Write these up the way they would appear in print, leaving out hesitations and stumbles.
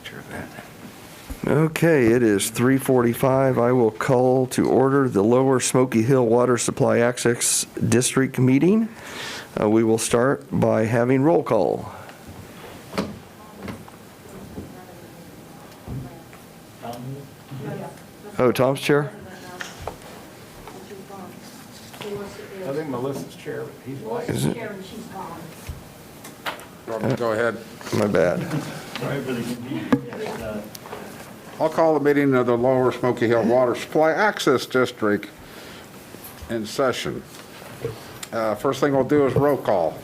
picture of that. Okay, it is 3:45. I will call to order the Lower Smoky Hill Water Supply Access District meeting. We will start by having roll call. Oh, Tom's chair? I think Melissa's chair, but he's white. Is it? Go ahead. My bad. I'll call the meeting of the Lower Smoky Hill Water Supply Access District in session. First thing we'll do is roll call.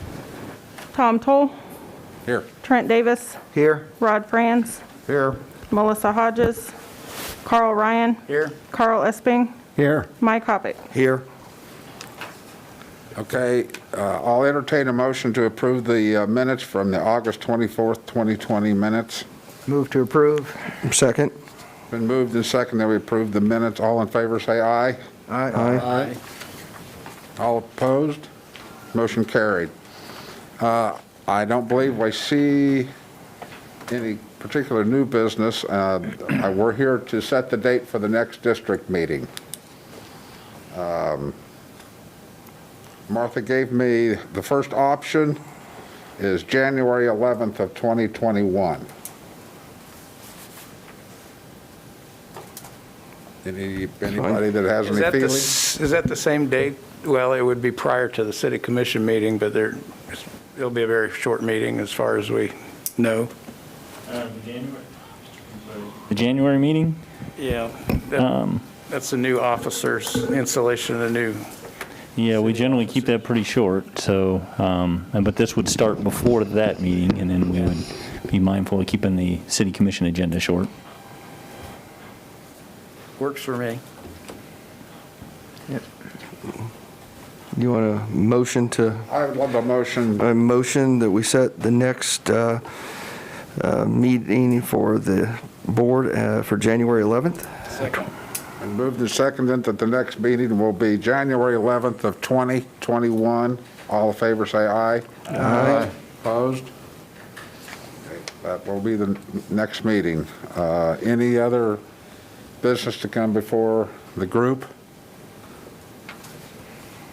Tom Toll, Here. Trent Davis, Here. Rod Franz, Here. Melissa Hodges, Carl Ryan, Here. Carl Esping, Here. Mike Hoppick. Here. Okay, I'll entertain a motion to approve the minutes from the August 24th, 2020 minutes. Move to approve. Second. Been moved and seconded that we approve the minutes. All in favor, say aye. Aye. All opposed? Motion carried. I don't believe I see any particular new business. We're here to set the date for the next district meeting. Martha gave me the first option is January 11th of 2021. Anybody that has any feelings? Is that the same date? Well, it would be prior to the city commission meeting, but it'll be a very short meeting as far as we know. The January meeting? Yeah. That's the new officers, installation of the new. Yeah, we generally keep that pretty short, so, but this would start before that meeting, and then we would be mindful of keeping the city commission agenda short. Works for me. You want a motion to? I would love a motion. A motion that we set the next meeting for the board for January 11th. Second. And moved and seconded that the next meeting will be January 11th of 2021. All in favor, say aye. Aye. Opposed? Okay, that will be the next meeting. Any other business to come before the group?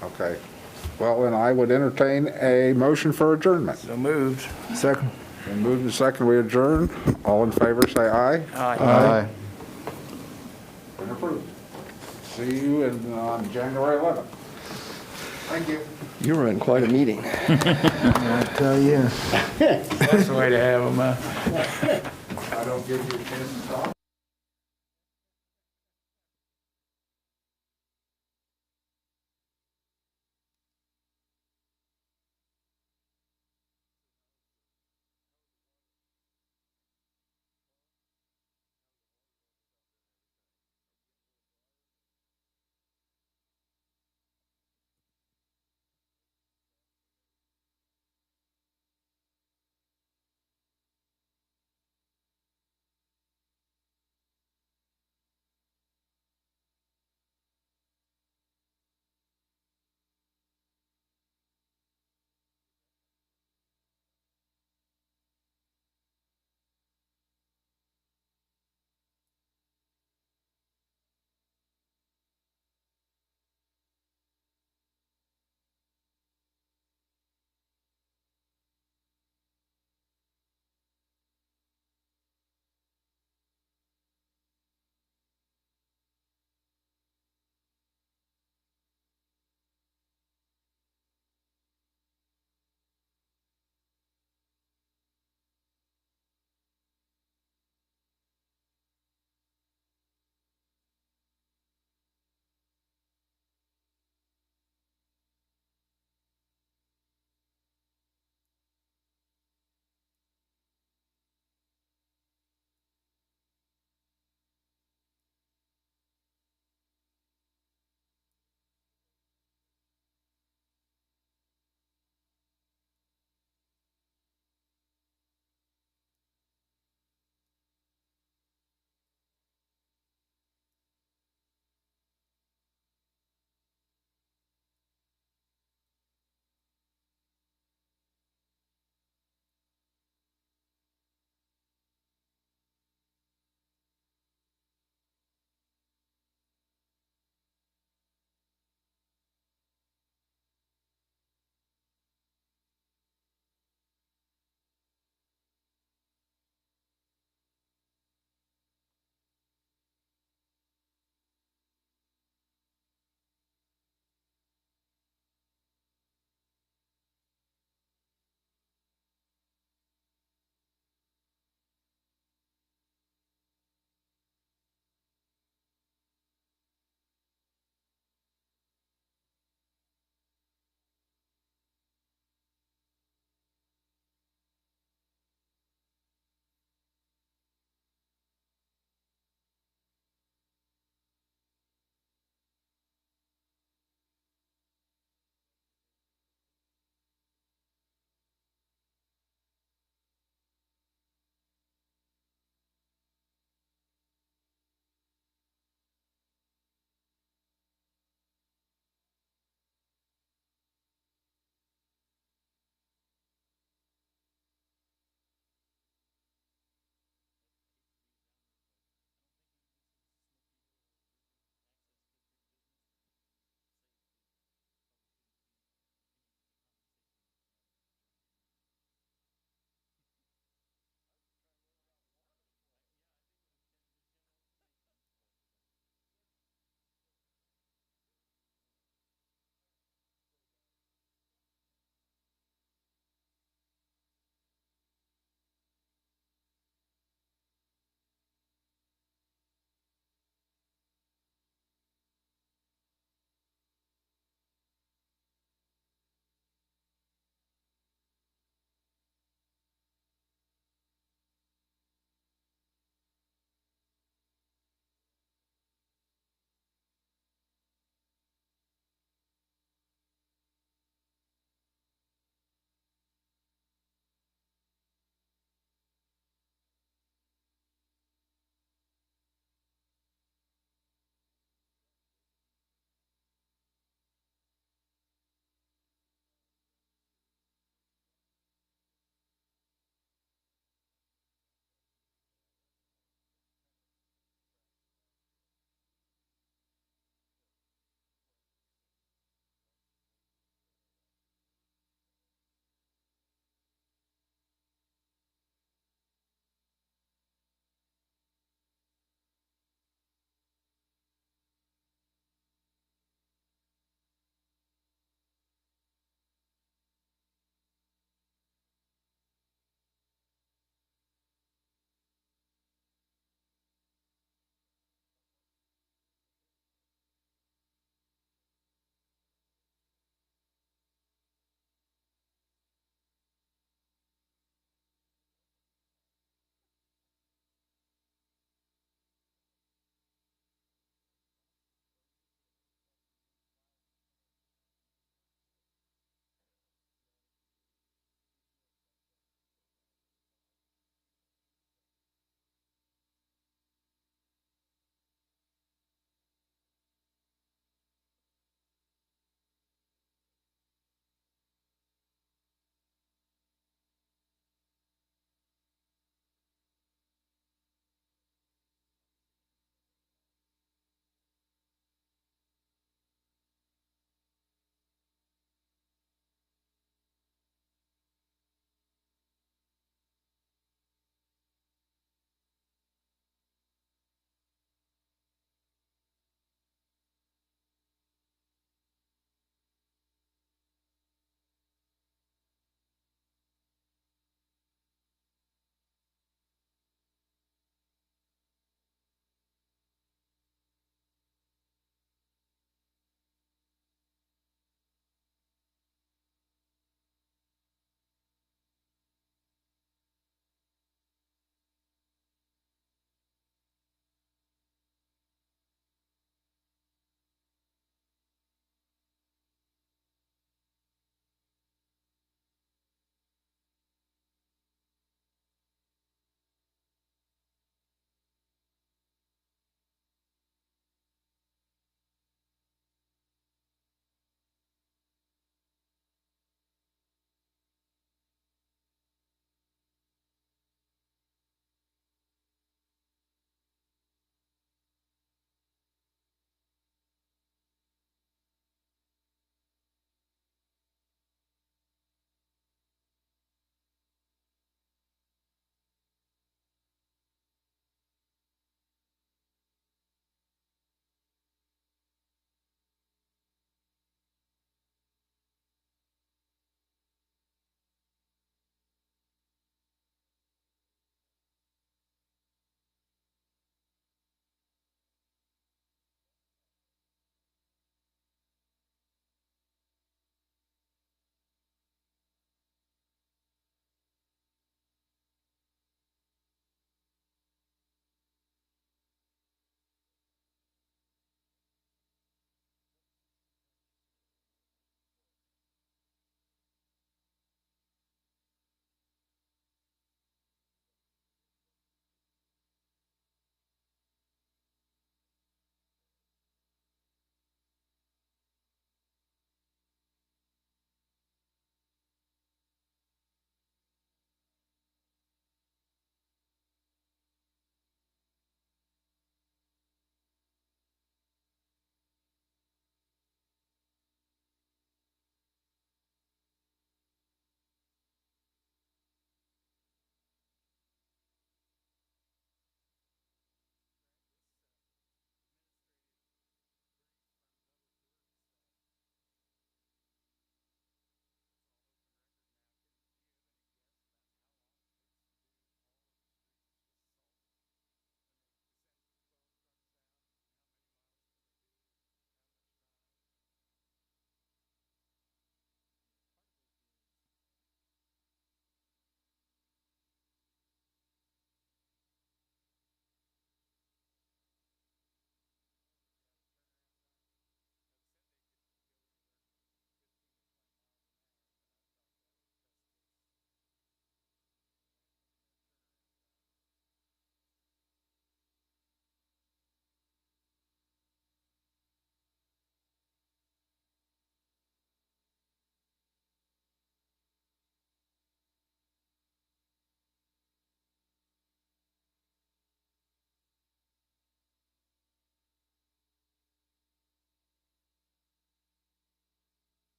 Okay. Well, then I would entertain a motion for adjournment. So moved. Second. And moved and seconded, we adjourn. All in favor, say aye. Aye. And approved. See you on January 11th. Thank you. You were in quite a meeting. I tell you. That's the way to have them. I don't give you a chance to talk.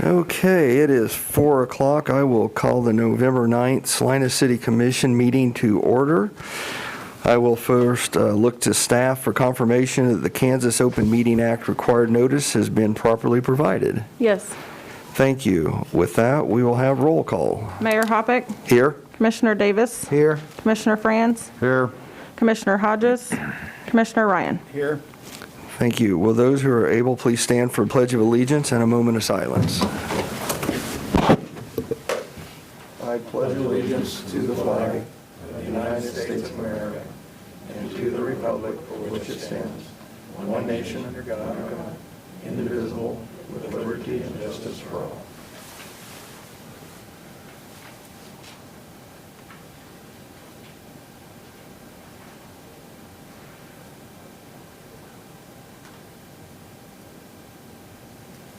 Okay, it is 4 o'clock. I will call the November 9th Salina City Commission meeting to order. I will first look to staff for confirmation that the Kansas Open Meeting Act required notice has been properly provided. Yes. Thank you. With that, we will have roll call. Mayor Hoppick, Here? Commissioner Davis, Here. Commissioner Franz, Here. Commissioner Hodges, Commissioner Ryan. Here. Thank you. Will those who are able please stand for a pledge of allegiance and a moment of silence? I pledge allegiance to the flag of the United States of America and to the republic for which it stands, one nation under God, indivisible, with liberty and justice for all.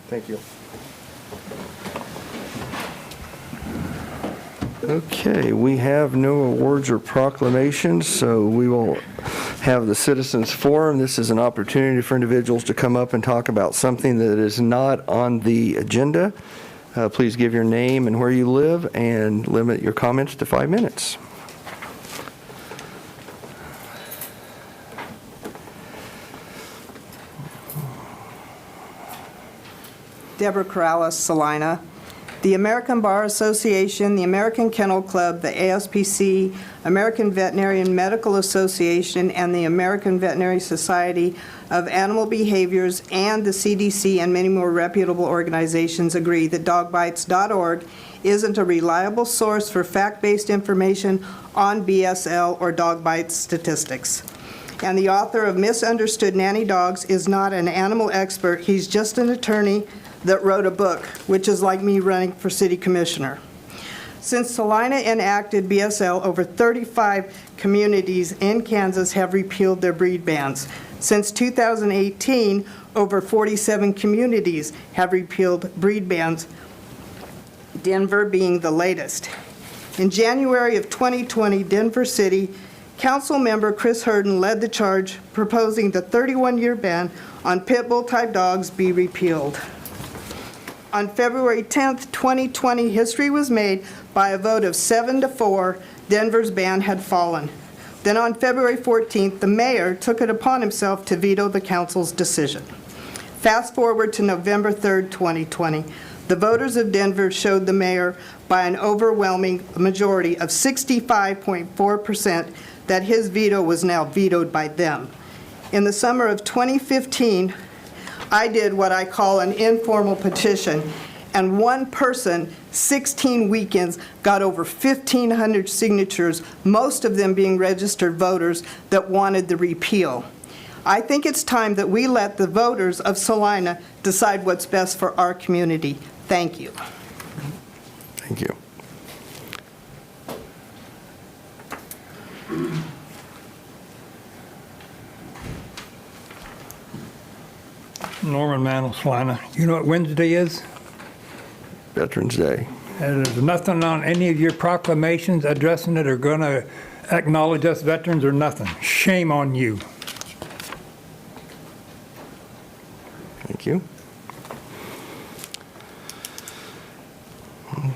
Thank you. Okay, we have no awards or proclamations, so we will have the Citizens Forum. This is an opportunity for individuals to come up and talk about something that is not on the agenda. Please give your name and where you live and limit your comments to 5 minutes. Deborah Corrales, Salina. The American Bar Association, the American Kennel Club, the ASPC, American Veterinarian Medical Association, and the American Veterinary Society of Animal Behaviors, and the CDC and many more reputable organizations agree that dogbites.org isn't a reliable source for fact-based information on BSL or dog bite statistics. And the author of Misunderstood Nanny Dogs is not an animal expert. He's just an attorney that wrote a book, which is like me running for city commissioner. Since Salina enacted BSL, over 35 communities in Kansas have repealed their breed bans. Since 2018, over 47 communities have repealed breed bans, Denver being the latest. In January of 2020, Denver City Council member Chris Herden led the charge, proposing the 31-year ban on pit bull type dogs be repealed. On February 10th, 2020, history was made by a vote of 7-4. Denver's ban had fallen. Then on February 14th, the mayor took it upon himself to veto the council's decision. Fast forward to November 3rd, 2020. The voters of Denver showed the mayor by an overwhelming majority of 65.4% that his veto was now vetoed by them. In the summer of 2015, I did what I call an informal petition, and one person, 16 weekends, got over 1,500 signatures, most of them being registered voters that wanted the repeal. I think it's time that we let the voters of Salina decide what's best for our community. Thank you. Thank you. Norman Mantle, Salina. You know what Wednesday is? Veterans Day. And there's nothing on any of your proclamations addressing it or going to acknowledge us veterans or nothing. Shame on you. Thank you.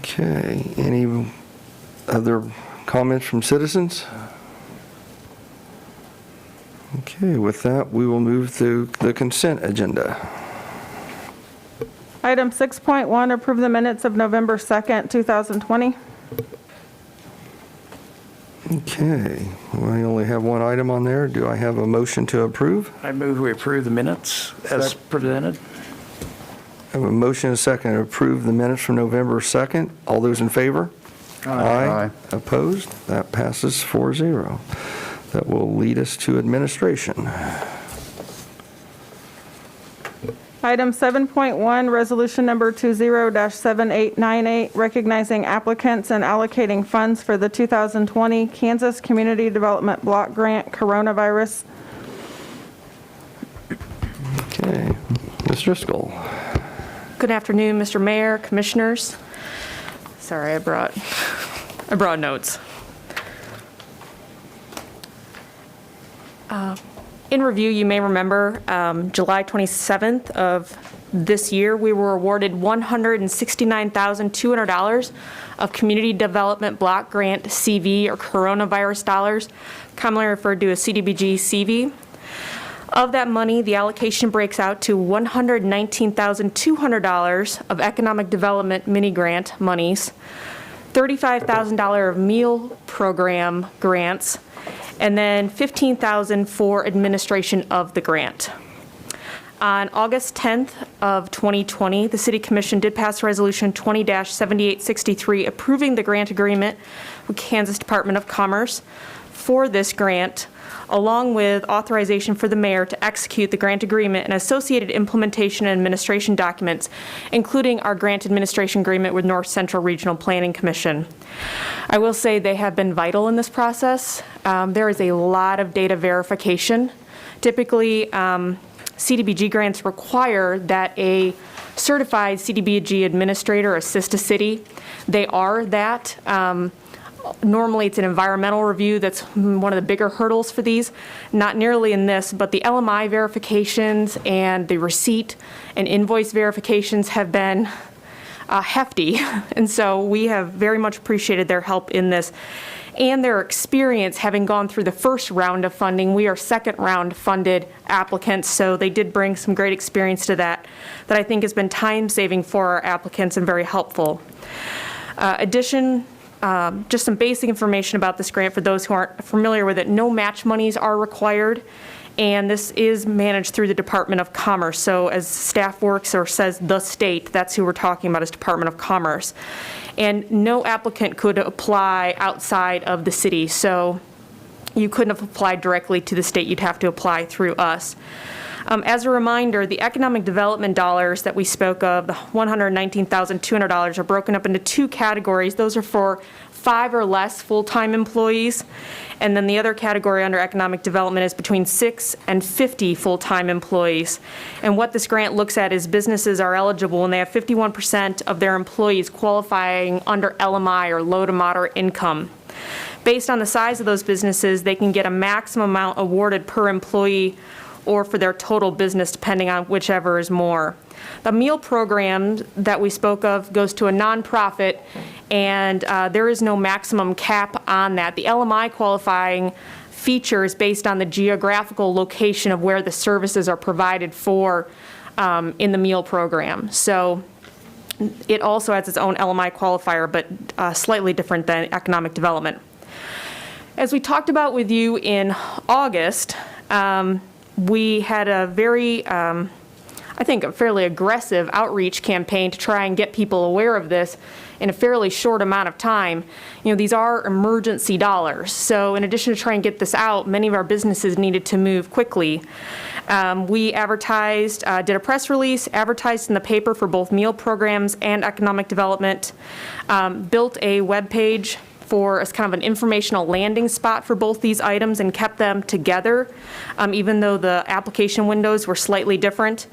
Okay, any other comments from citizens? Okay, with that, we will move to the consent agenda. Item 6.1, approve the minutes of November 2nd, 2020. Okay, well, I only have one item on there. Do I have a motion to approve? I move we approve the minutes as presented. I have a motion and a second to approve the minutes from November 2nd. All those in favor? Aye. Opposed? That passes 4-0. That will lead us to administration. Item 7.1, resolution number 20-7898, recognizing applicants and allocating funds for the 2020 Kansas Community Development Block Grant Coronavirus. Okay, Ms. Driscoll. Good afternoon, Mr. Mayor, Commissioners. Sorry, I brought notes. In review, you may remember July 27th of this year, we were awarded $169,200 of Community Development Block Grant CV, or coronavirus dollars, commonly referred to as CDBG CV. Of that money, the allocation breaks out to $119,200 of Economic Development Mini Grant monies, $35,000 of meal program grants, and then $15,000 for administration of the grant. On August 10th of 2020, the City Commission did pass Resolution 20-7863 approving the grant agreement with Kansas Department of Commerce for this grant, along with authorization for the mayor to execute the grant agreement and associated implementation and administration documents, including our grant administration agreement with North Central Regional Planning Commission. I will say they have been vital in this process. There is a lot of data verification. Typically, CDBG grants require that a certified CDBG administrator assist a city. They are that. Normally, it's an environmental review that's one of the bigger hurdles for these. Not nearly in this, but the LMI verifications and the receipt and invoice verifications have been hefty. And so we have very much appreciated their help in this and their experience having gone through the first round of funding. We are second round funded applicants, so they did bring some great experience to that I think has been time saving for our applicants and very helpful. Just some basic information about this grant for those who aren't familiar with it. No match monies are required, and this is managed through the Department of Commerce. So as staff works or says the state, that's who we're talking about, is Department of Commerce. And no applicant could apply outside of the city. So you couldn't have applied directly to the state. You'd have to apply through us. As a reminder, the economic development dollars that we spoke of, the $119,200, are broken up into two categories. Those are for 5 or less full-time employees. And then the other category under economic development is between 6 and 50 full-time employees. And what this grant looks at is businesses are eligible when they have 51% of their employees qualifying under LMI, or low to moderate income. Based on the size of those businesses, they can get a maximum amount awarded per employee or for their total business, depending on whichever is more. The meal program that we spoke of goes to a nonprofit, and there is no maximum cap on that. The LMI qualifying feature is based on the geographical location of where the services are provided for in the meal program. So it also has its own LMI qualifier, but slightly different than economic development. As we talked about with you in August, we had a very, I think, a fairly aggressive outreach campaign to try and get people aware of this in a fairly short amount of time. You know, these are emergency dollars. So in addition to trying to get this out, many of our businesses needed to move quickly. We advertised, did a press release, advertised in the paper for both meal programs and economic development, built a web page for as kind of an informational landing spot for both these items and kept them together, even though the application windows were slightly different,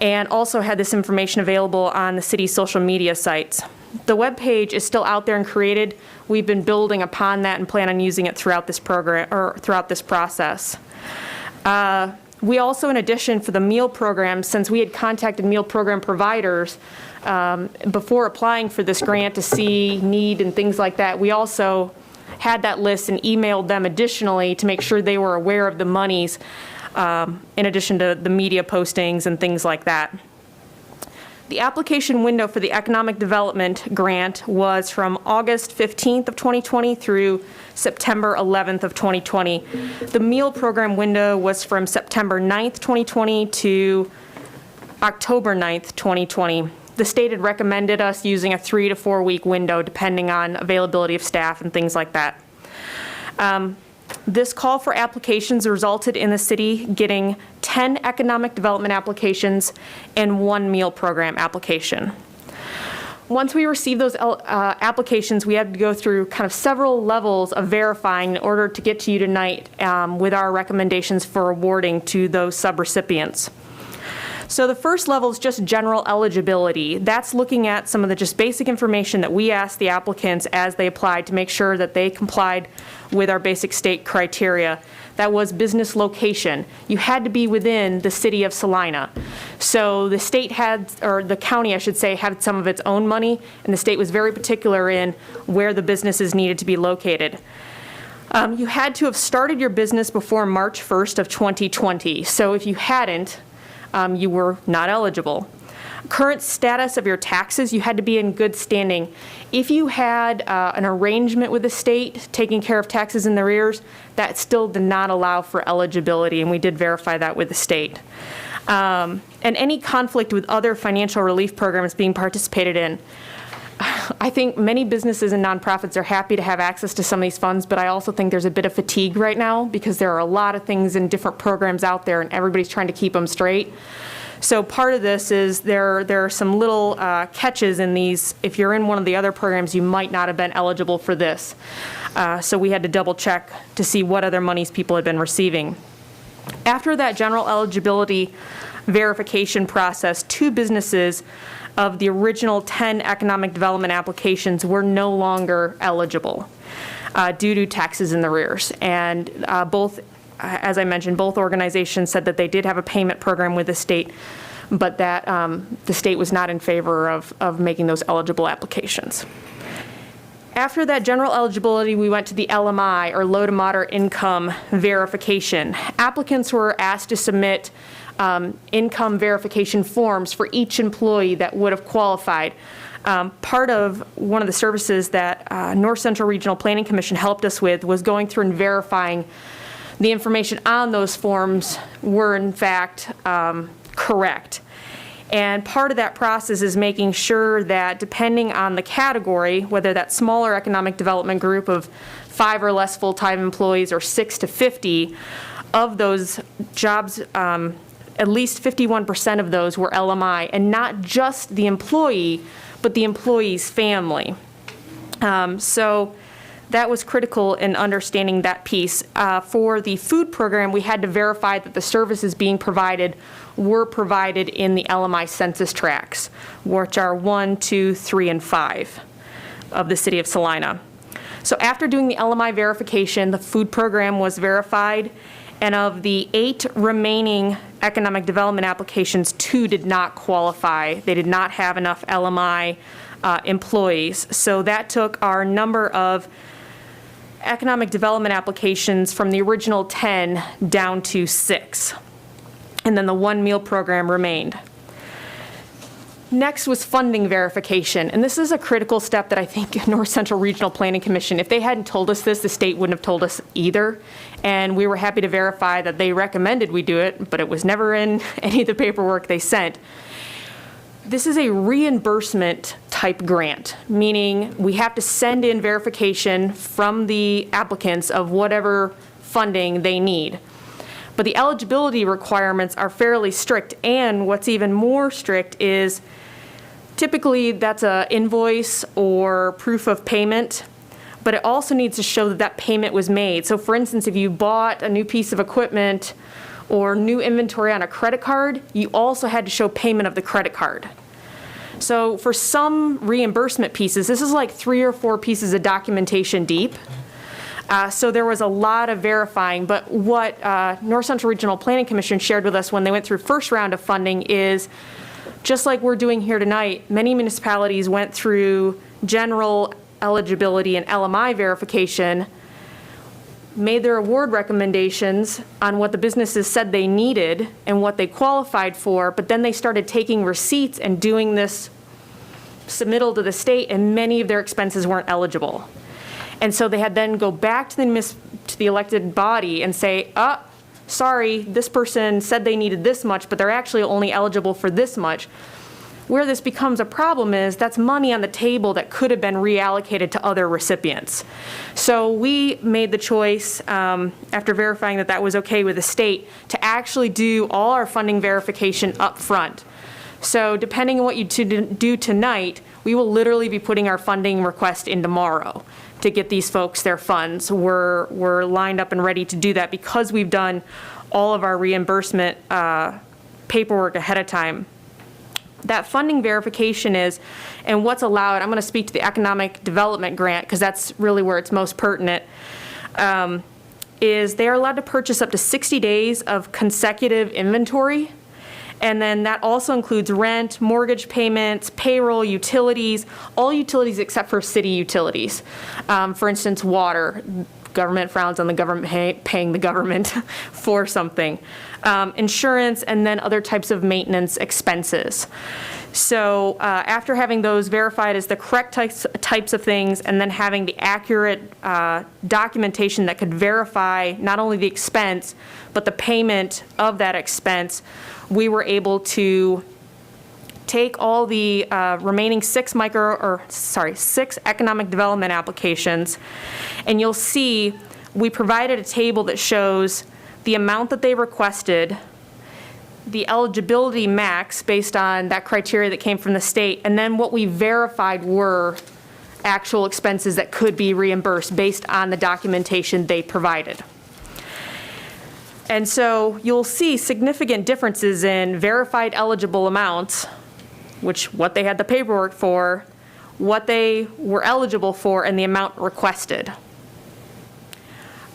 and also had this information available on the city's social media sites. The web page is still out there and created. We've been building upon that and plan on using it throughout this program, or throughout this process. We also, in addition, for the meal program, since we had contacted meal program providers before applying for this grant to see need and things like that, we also had that list and emailed them additionally to make sure they were aware of the monies, in addition to the media postings and things like that. The application window for the economic development grant was from August 15th of 2020 through September 11th of 2020. The meal program window was from September 9th, 2020 to October 9th, 2020. The state had recommended us using a 3 to 4 week window depending on availability of staff and things like that. This call for applications resulted in the city getting 10 economic development applications and 1 meal program application. Once we received those applications, we had to go through kind of several levels of verifying in order to get to you tonight with our recommendations for awarding to those subrecipients. So the first level is just general eligibility. That's looking at some of the just basic information that we asked the applicants as they applied to make sure that they complied with our basic state criteria. that was business location. You had to be within the city of Salina. So the state had, or the county, I should say, had some of its own money, and the state was very particular in where the businesses needed to be located. You had to have started your business before March 1st of 2020. So if you hadn't, you were not eligible. Current status of your taxes, you had to be in good standing. If you had an arrangement with the state taking care of taxes in the arrears, that still did not allow for eligibility, and we did verify that with the state. And any conflict with other financial relief programs being participated in. I think many businesses and nonprofits are happy to have access to some of these funds, but I also think there's a bit of fatigue right now because there are a lot of things in different programs out there and everybody's trying to keep them straight. So part of this is there are some little catches in these. If you're in one of the other programs, you might not have been eligible for this. So we had to double check to see what other monies people had been receiving. After that general eligibility verification process, 2 businesses of the original 10 economic development applications were no longer eligible due to taxes in the arrears. And both, as I mentioned, both organizations said that they did have a payment program with the state, but that the state was not in favor of making those eligible applications. After that general eligibility, we went to the LMI, or low to moderate income verification. Applicants were asked to submit income verification forms for each employee that would have qualified. Part of one of the services that North Central Regional Planning Commission helped us with was going through and verifying the information on those forms were in fact correct. And part of that process is making sure that depending on the category, whether that smaller economic development group of 5 or less full-time employees or 6 to 50, of those jobs, at least 51% of those were LMI, and not just the employee, but the employee's family. So that was critical in understanding that piece. For the food program, we had to verify that the services being provided were provided in the LMI census tracts, which are 1, 2, 3, and 5 of the city of Salina. So after doing the LMI verification, the food program was verified, and of the 8 remaining economic development applications, 2 did not qualify. They did not have enough LMI employees. So that took our number of economic development applications from the original 10 down to 6. And then the 1 meal program remained. Next was funding verification, and this is a critical step that I think North Central Regional Planning Commission, if they hadn't told us this, the state wouldn't have told us either, and we were happy to verify that they recommended we do it, but it was never in any of the paperwork they sent. This is a reimbursement type grant, meaning we have to send in verification from the applicants of whatever funding they need. But the eligibility requirements are fairly strict, and what's even more strict is typically that's an invoice or proof of payment, but it also needs to show that that payment was made. So for instance, if you bought a new piece of equipment or new inventory on a credit card, you also had to show payment of the credit card. So for some reimbursement pieces, this is like 3 or 4 pieces of documentation deep. So there was a lot of verifying, but what North Central Regional Planning Commission shared with us when they went through first round of funding is, just like we're doing here tonight, many municipalities went through general eligibility and LMI verification, made their award recommendations on what the businesses said they needed and what they qualified for, but then they started taking receipts and doing this submittal to the state, and many of their expenses weren't eligible. And so they had then go back to the elected body and say, sorry, this person said they needed this much, but they're actually only eligible for this much. Where this becomes a problem is that's money on the table that could have been reallocated to other recipients. So we made the choice, after verifying that that was okay with the state, to actually do all our funding verification up front. So depending on what you do tonight, we will literally be putting our funding request in tomorrow to get these folks their funds. We're lined up and ready to do that because we've done all of our reimbursement paperwork ahead of time. That funding verification is, and what's allowed, I'm going to speak to the economic development grant because that's really where it's most pertinent, is they are allowed to purchase up to 60 days of consecutive inventory. And then that also includes rent, mortgage payments, payroll, utilities, all utilities except for city utilities. For instance, water. Government frowns on the government paying the government for something. Insurance, and then other types of maintenance expenses. So after having those verified as the correct types of things, and then having the accurate documentation that could verify not only the expense, but the payment of that expense, we were able to take all the remaining 6 economic development applications, and you'll see we provided a table that shows the amount that they requested, the eligibility max based on that criteria that came from the state, and then what we verified were actual expenses that could be reimbursed based on the documentation they provided. And so you'll see significant differences in verified eligible amounts, what they had the paperwork for, what they were eligible for, and the amount requested.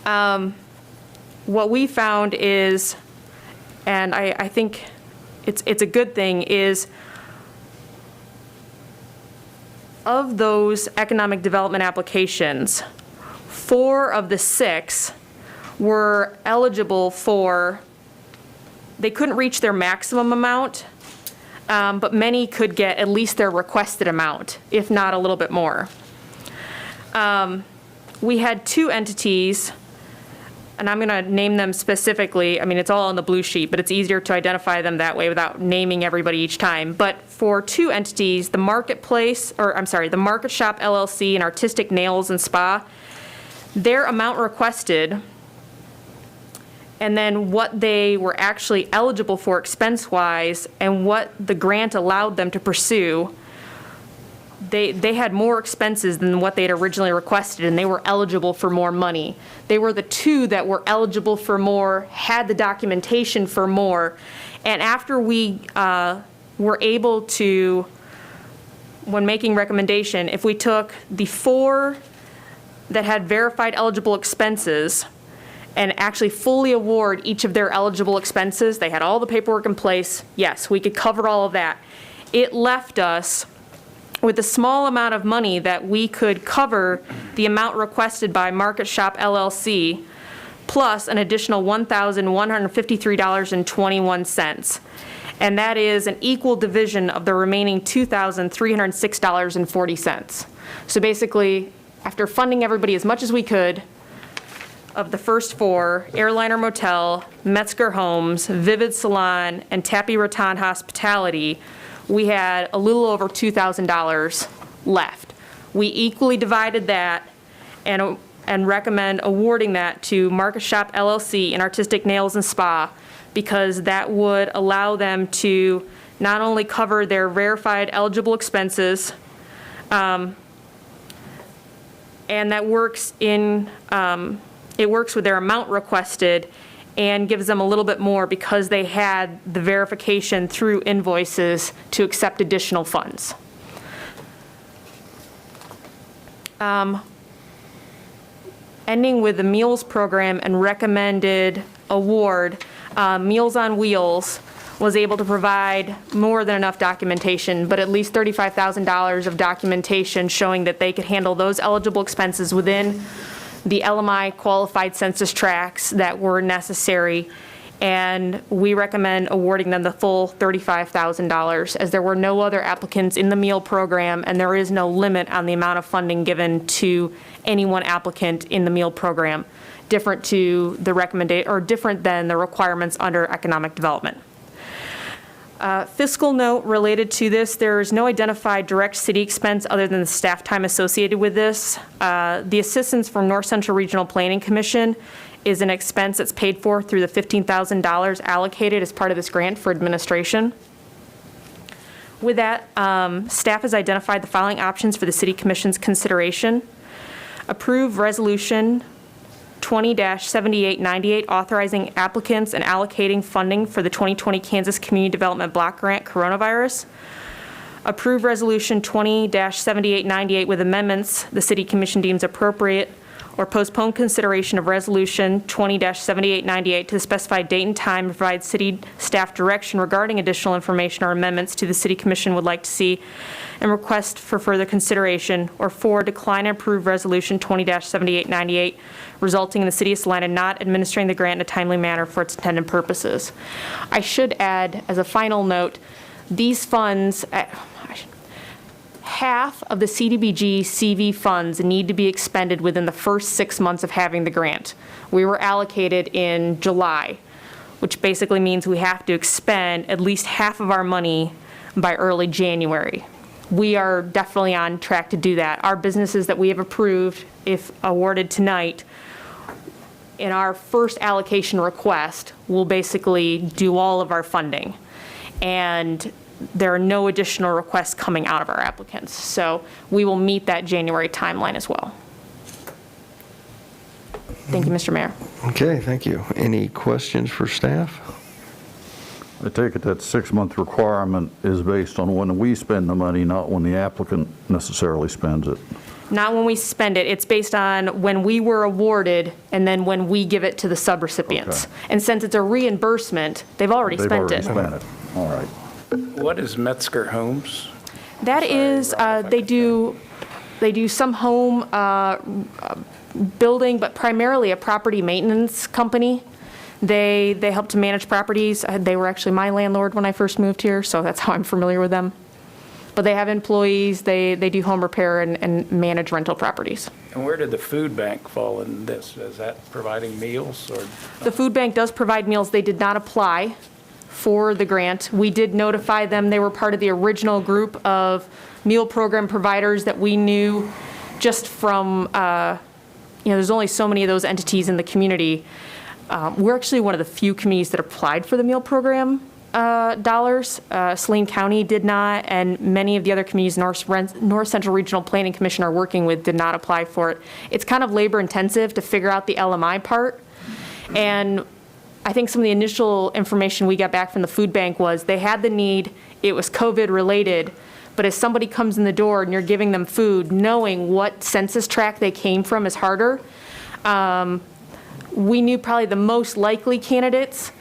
What we found is, and I think it's a good thing, is of those economic development applications, 4 of the 6 were eligible for, they couldn't reach their maximum amount, but many could get at least their requested amount, if not a little bit more. We had 2 entities, and I'm going to name them specifically. I mean, it's all on the blue sheet, but it's easier to identify them that way without naming everybody each time. But for 2 entities, the Market Shop LLC and Artistic Nails and Spa, their amount requested, and then what they were actually eligible for expense-wise and what the grant allowed them to pursue, they had more expenses than what they had originally requested, and they were eligible for more money. They were the 2 that were eligible for more, had the documentation for more, and after we were able to, when making recommendation, if we took the 4 that had verified eligible expenses and actually fully award each of their eligible expenses, they had all the paperwork in place, yes, we could cover all of that. It left us with a small amount of money that we could cover the amount requested by Market Shop LLC, plus an additional $1,153.21. And that is an equal division of the remaining $2,306.40. So basically, after funding everybody as much as we could, of the first 4, Airliner Motel, Metzger Homes, Vivid Salon, and Tapi Raton Hospitality, we had a little over $2,000 left. We equally divided that and recommend awarding that to Market Shop LLC and Artistic Nails and Spa, because that would allow them to not only cover their verified eligible expenses, and that works in, it works with their amount requested and gives them a little bit more because they had the verification through invoices to accept additional funds. Ending with the meals program and recommended award, Meals on Wheels was able to provide more than enough documentation, but at least $35,000 of documentation showing that they could handle those eligible expenses within the LMI qualified census tracts that were necessary, and we recommend awarding them the full $35,000, as there were no other applicants in the meal program, and there is no limit on the amount of funding given to any one applicant in the meal program, different to the different than the requirements under economic development. Fiscal note related to this, there is no identified direct city expense other than the staff time associated with this. The assistance from North Central Regional Planning Commission is an expense that's paid for through the $15,000 allocated as part of this grant for administration. With that, staff has identified the following options for the City Commission's consideration. Approve Resolution 20-7898, authorizing applicants and allocating funding for the 2020 Kansas Community Development Block Grant Coronavirus. Approve Resolution 20-7898 with amendments the City Commission deems appropriate, or postpone consideration of Resolution 20-7898 to the specified date and time, and provide city staff direction regarding additional information or amendments to the city commission would like to see, and request for further consideration. Or 4, decline and approve Resolution 20-7898, resulting in the city of Salina not administering the grant in a timely manner for its intended purposes. I should add, as a final note, these funds, half of the CDBG CV funds need to be expended within the first 6 months of having the grant. We were allocated in July, which basically means we have to expend at least half of our money by early January. We are definitely on track to do that. Our businesses that we have approved, if awarded tonight, in our first allocation request, will basically do all of our funding. And there are no additional requests coming out of our applicants. So we will meet that January timeline as well. Thank you, Mr. Mayor. Okay, thank you. Any questions for staff? I take it that 6-month requirement is based on when we spend the money, not when the applicant necessarily spends it. Not when we spend it. It's based on when we were awarded and then when we give it to the subrecipients. Okay. And since it's a reimbursement, they've already They've spent already it. spent it. All right. What is Metzger Homes? That is, they do some home building, but primarily a property maintenance company. They help to manage properties. They were actually my landlord when I first moved here, so that's how I'm familiar with them. But they have employees, they do home repair and manage rental properties. And where did the food bank fall in this? Is that providing meals or? The food bank does provide meals. They did not apply for the grant. We did notify them. They were part of the original group of meal program providers that we knew just from, there's only so many of those entities in the community. We're actually one of the few communities that applied for the meal program dollars. Salina County did not, and many of the other communities North Central Regional Planning Commission are working with did not apply for it. It's kind of labor intensive to figure out the LMI part. And I think some of the initial information we got back from the food bank was they had the need, it was COVID related, but as somebody comes in the door and you're giving them food, knowing what census tract they came from is harder. We knew probably the most likely candidates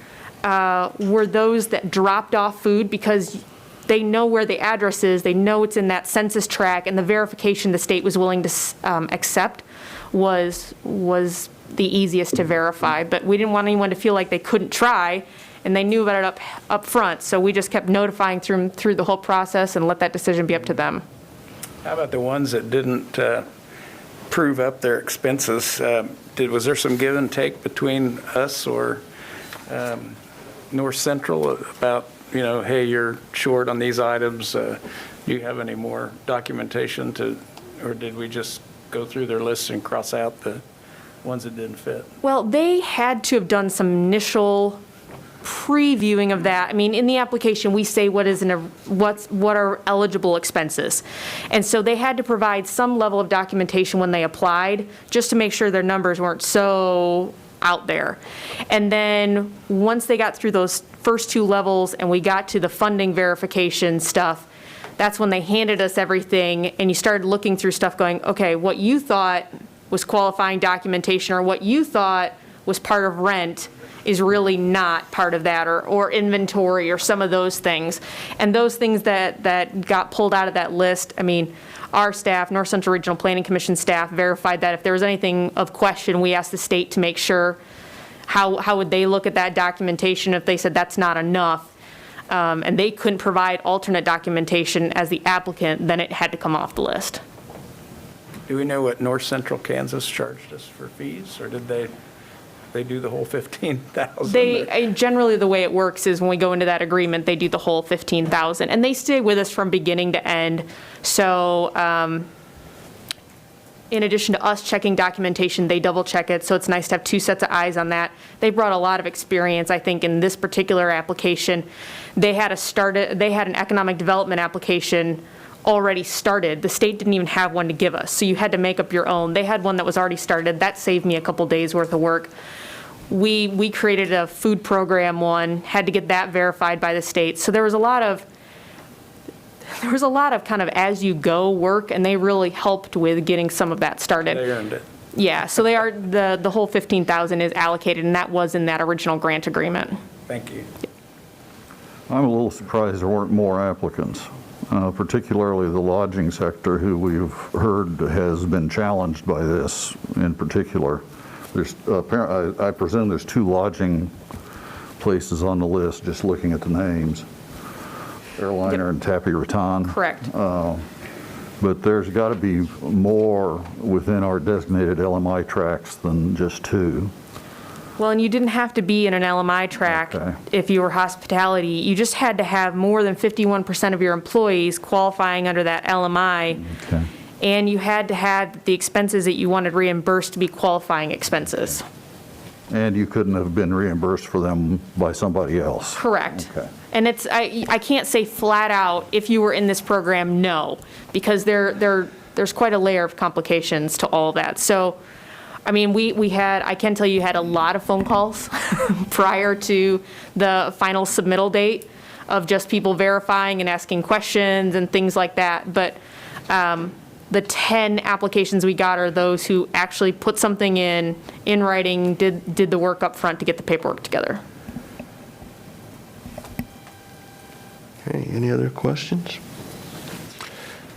were those that dropped off food because they know where the address is, they know it's in that census tract, and the verification the state was willing to accept was the easiest to verify. But we didn't want anyone to feel like they couldn't try, and they knew about it up front. So we just kept notifying through the whole process and let that decision be up to them. How about the ones that didn't prove up their expenses? Was there some give and take between us or North Central about, hey, you're short on these items. Do you have any more documentation or did we just go through their list and cross out the ones that didn't fit? Well, they had to have done some initial previewing of that. I mean, in the application, we say what are eligible expenses. And so they had to provide some level of documentation when they applied, just to make sure their numbers weren't so out there. And then once they got through those first 2 levels and we got to the funding verification stuff, that's when they handed us everything and you started looking through stuff going, okay, what you thought was qualifying documentation or what you thought was part of rent is really not part of that, or inventory or some of those things. And those things that got pulled out of that list, I mean, our staff, North Central Regional Planning Commission staff, verified that if there was anything of question, we asked the state to make sure how would they look at that documentation if they said that's not enough, and they couldn't provide alternate documentation as the applicant, then it had to come off the list. Do we know what North Central Kansas charged us for fees, or did they do the whole 15,000? Generally, the way it works is when we go into that agreement, they do the whole 15,000, and they stay with us from beginning to end. So in addition to us checking documentation, they double check it, so it's nice to have 2 sets of eyes on that. They brought a lot of experience, I think, in this particular application. They had an economic development application already started. The state didn't even have one to give us, so you had to make up your own. They had one that was already started. That saved me a couple days worth of work. We created a food program one, had to get that verified by the state. So there was a lot of kind of as you go work, and they really helped with getting some of that started. They earned it. Yeah, so they are, the whole 15,000 is allocated, and that was in that original grant agreement. Thank you. I'm a little surprised there weren't more applicants, particularly the lodging sector, who we've heard has been challenged by this in particular. There's, I presume there's 2 lodging places on the list, just looking at the names. Airliner and Tapi Raton. Correct. But there's got to be more within our designated LMI tracks than just 2. Well, and you didn't have to be in an LMI track Okay. if you were hospitality. You just had to have more than 51% of your employees qualifying under that LMI, Okay. and you had to have the expenses that you wanted reimbursed to be qualifying expenses. And you couldn't have been reimbursed for them by somebody else. Correct. Okay. And it's, I can't say flat out, if you were in this program, no, because there's quite a layer of complications to all that. So, I mean, we had, I can tell you had a lot of phone calls prior to the final submittal date of just people verifying and asking questions and things like that. But the 10 applications we got are those who actually put something in writing, did the work up front to get the paperwork together. Okay, any other questions?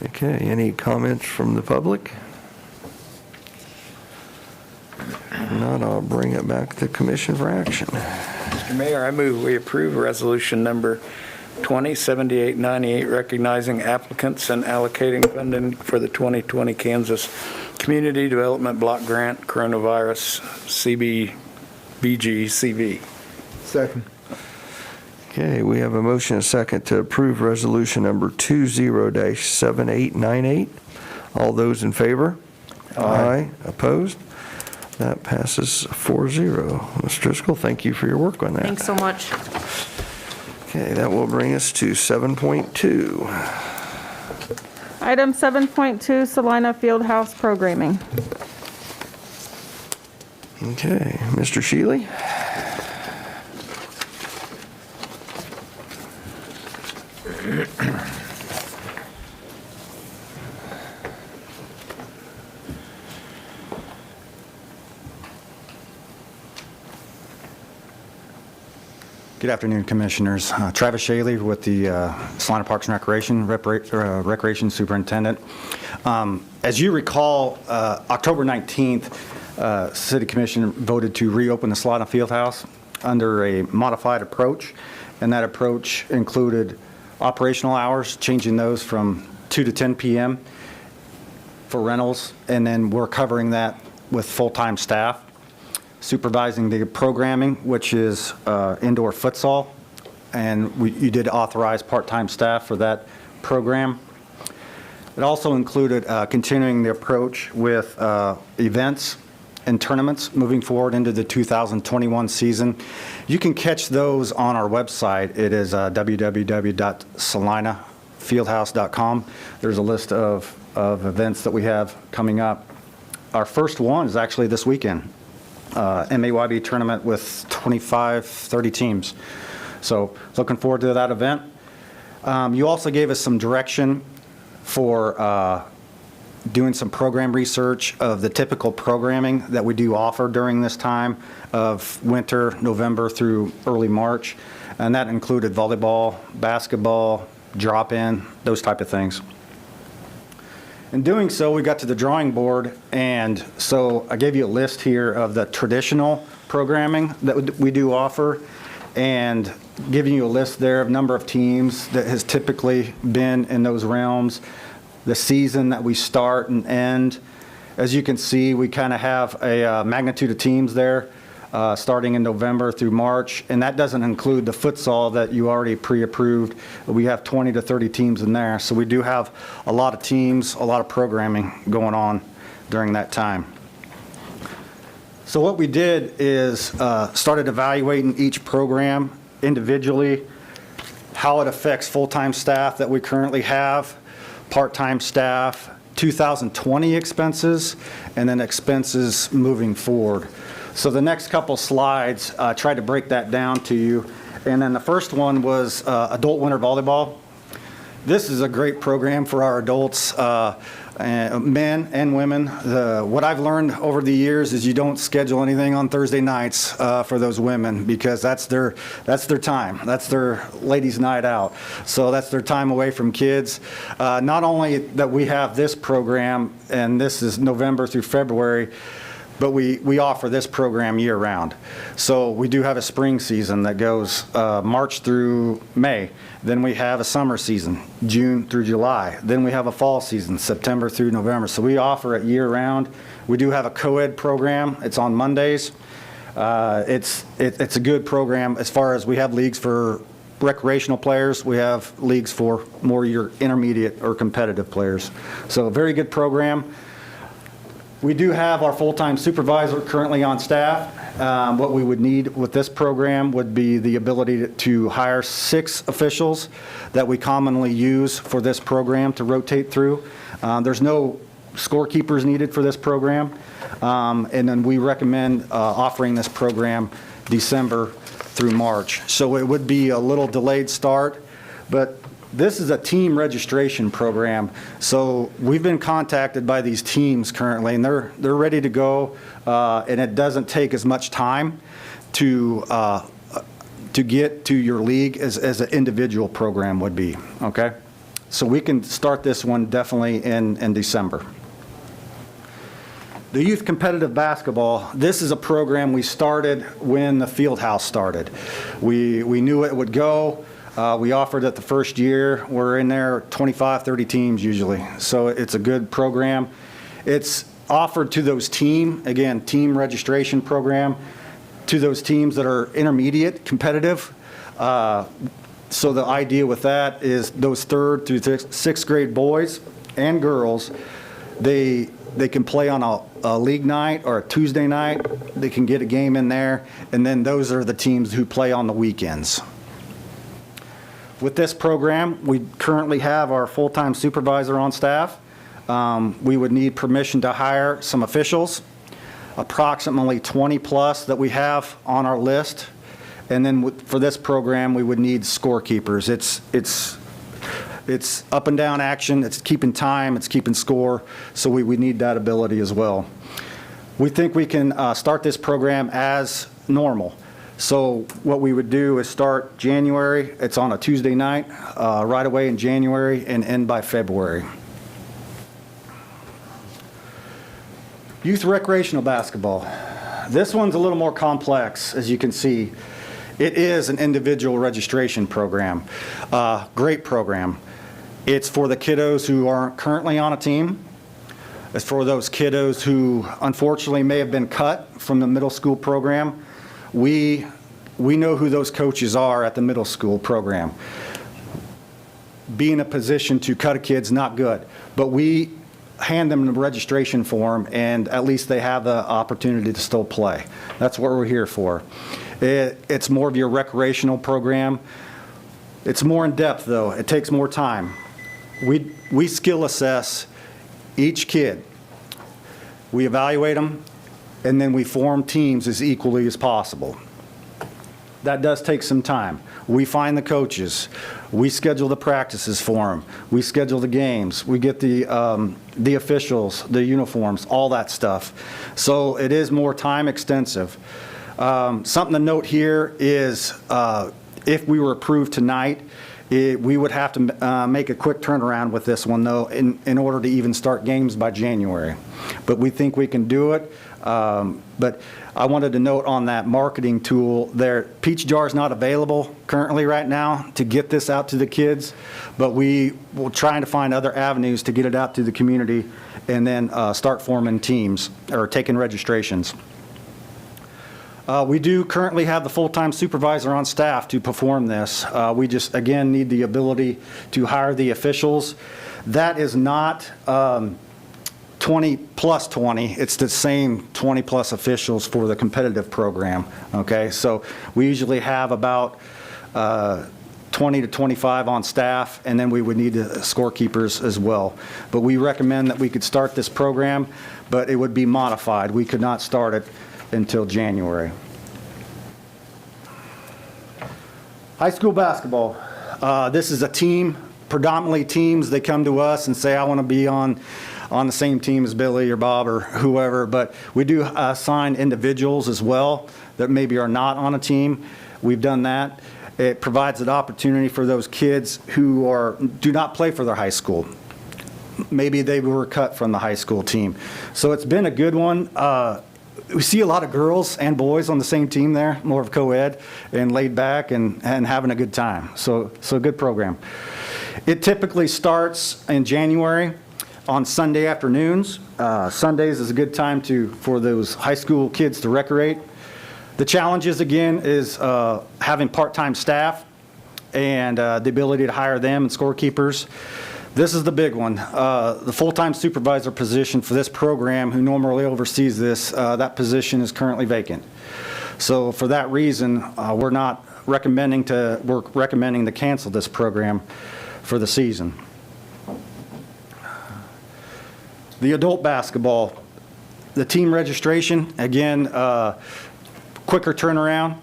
Okay, any comments from the public? If not, I'll bring it back to commission for action. Mr. Mayor, I move we approve resolution number 207898, recognizing applicants and allocating funding for the 2020 Kansas Community Development Block Grant Coronavirus CBBG-CV. Second. Okay, we have a motion and a second to approve resolution number 20-7898. All those in favor? Aye. Opposed? That passes 4-0. Ms. Driscoll, thank you for your work on that. Thanks so much. Okay, that will bring us to 7.2. Item 7.2, Salina Fieldhouse Programming. Okay, Mr. Shealy? Good afternoon, Commissioners. Travis Shaley with the Salina Parks and Recreation Superintendent. As you recall, October 19th, City Commission voted to reopen the Salina Fieldhouse under a modified approach, and that approach included operational hours, changing those from 2 to 10 p.m. for rentals, and then we're covering that with full-time staff. Supervising the programming, which is indoor futsal, and you did authorize part-time staff for that program. It also included continuing the approach with events and tournaments moving forward into the 2021 season. You can catch those on our website. It is www.salinafieldhouse.com. There's a list of events that we have coming up. Our first one is actually this weekend. MAYB tournament with 25, 30 teams. So looking forward to that event. You also gave us some direction for doing some program research of the typical programming that we do offer during this time of winter, November through early March. And that included volleyball, basketball, drop-in, those type of things. In doing so, we got to the drawing board, and so I gave you a list here of the traditional programming that we do offer, and giving you a list there of number of teams that has typically been in those realms, the season that we start and end. As you can see, we kind of have a magnitude of teams there, starting in November through March, and that doesn't include the futsal that you already pre-approved. We have 20 to 30 teams in there, so we do have a lot of teams, a lot of programming going on during that time. So what we did is started evaluating each program individually, how it affects full-time staff that we currently have, part-time staff, 2020 expenses, and then expenses moving forward. So the next couple slides try to break that down to you. And then the first one was adult winter volleyball. This is a great program for our adults, men and women. What I've learned over the years is you don't schedule anything on Thursday nights for those women, because that's their time. That's their ladies' night out. So that's their time away from kids. Not only that we have this program, and this is November through February, but we offer this program year-round. So we do have a spring season that goes March through May. Then we have a summer season, June through July. Then we have a fall season, September through November. So we offer it year-round. We do have a co-ed program. It's on Mondays. It's a good program as far as we have leagues for recreational players. We have leagues for more your intermediate or competitive players. So a very good program. We do have our full-time supervisor currently on staff. What we would need with this program would be the ability to hire 6 officials that we commonly use for this program to rotate through. There's no scorekeepers needed for this program. And then we recommend offering this program December through March. So it would be a little delayed start, but this is a team registration program. So we've been contacted by these teams currently, and they're ready to go, and it doesn't take as much time to get to your league as an individual program would be, okay? So we can start this one definitely in December. The youth competitive basketball, this is a program we started when the field house started. We knew it would go. We offered it the first year. We're in there 25, 30 teams usually. So it's a good program. It's offered to those team registration program, to those teams that are intermediate, competitive. So the idea with that is those 3rd through 6th grade boys and girls, they can play on a league night or a Tuesday night. They can get a game in there, and then those are the teams who play on the weekends. With this program, we currently have our full-time supervisor on staff. We would need permission to hire some officials, approximately 20 plus that we have on our list. And then for this program, we would need scorekeepers. It's up and down action, it's keeping time, it's keeping score, so we need that ability as well. We think we can start this program as normal. So what we would do is start January, it's on a Tuesday night, right away in January, and end by February. Youth recreational basketball. This one's a little more complex, as you can see. It is an individual registration program. Great program. It's for the kiddos who aren't currently on a team. It's for those kiddos who unfortunately may have been cut from the middle school program. We know who those coaches are at the middle school program. Be in a position to cut a kid's not good, but we hand them the registration form, and at least they have the opportunity to still play. That's what we're here for. It's more of your recreational program. It's more in depth though. It takes more time. We skill assess each kid. We evaluate them, and then we form teams as equally as possible. That does take some time. We find the coaches. We schedule the practices for them. We schedule the games. We get the officials, the uniforms, all that stuff. So it is more time extensive. Something to note here is if we were approved tonight, we would have to make a quick turnaround with this one, though, in order to even start games by January. But we think we can do it. But I wanted to note on that marketing tool there, Peach Jar is not available currently right now to get this out to the kids, but we will try to find other avenues to get it out to the community and then start forming teams or taking registrations. We do currently have the full-time supervisor on staff to perform this. We just, again, need the ability to hire the officials. That is not 20 plus 20. It's the same 20 plus officials for the competitive program, okay? So we usually have about 20 to 25 on staff, and then we would need the scorekeepers as well. But we recommend that we could start this program, but it would be modified. We could not start it until January. High school basketball. This is a team predominantly teams, they come to us and say, I want to be on the same team as Billy or Bob or whoever, but we do assign individuals as well that maybe are not on a team. We've done that. It provides an opportunity for those kids who do not play for their high school. Maybe they were cut from the high school team. So it's been a good one. We see a lot of girls and boys on the same team there, more of co-ed and laid back and having a good time. So a good program. It typically starts in January on Sunday afternoons. Sundays is a good time for those high school kids to recreate. The challenges, again, is having part-time staff and the ability to hire them and scorekeepers. This is the big one. The full-time supervisor position for this program, who normally oversees this, that position is currently vacant. So for that reason, we're recommending to cancel this program for the season. The adult basketball, the team registration, again, quicker turnaround.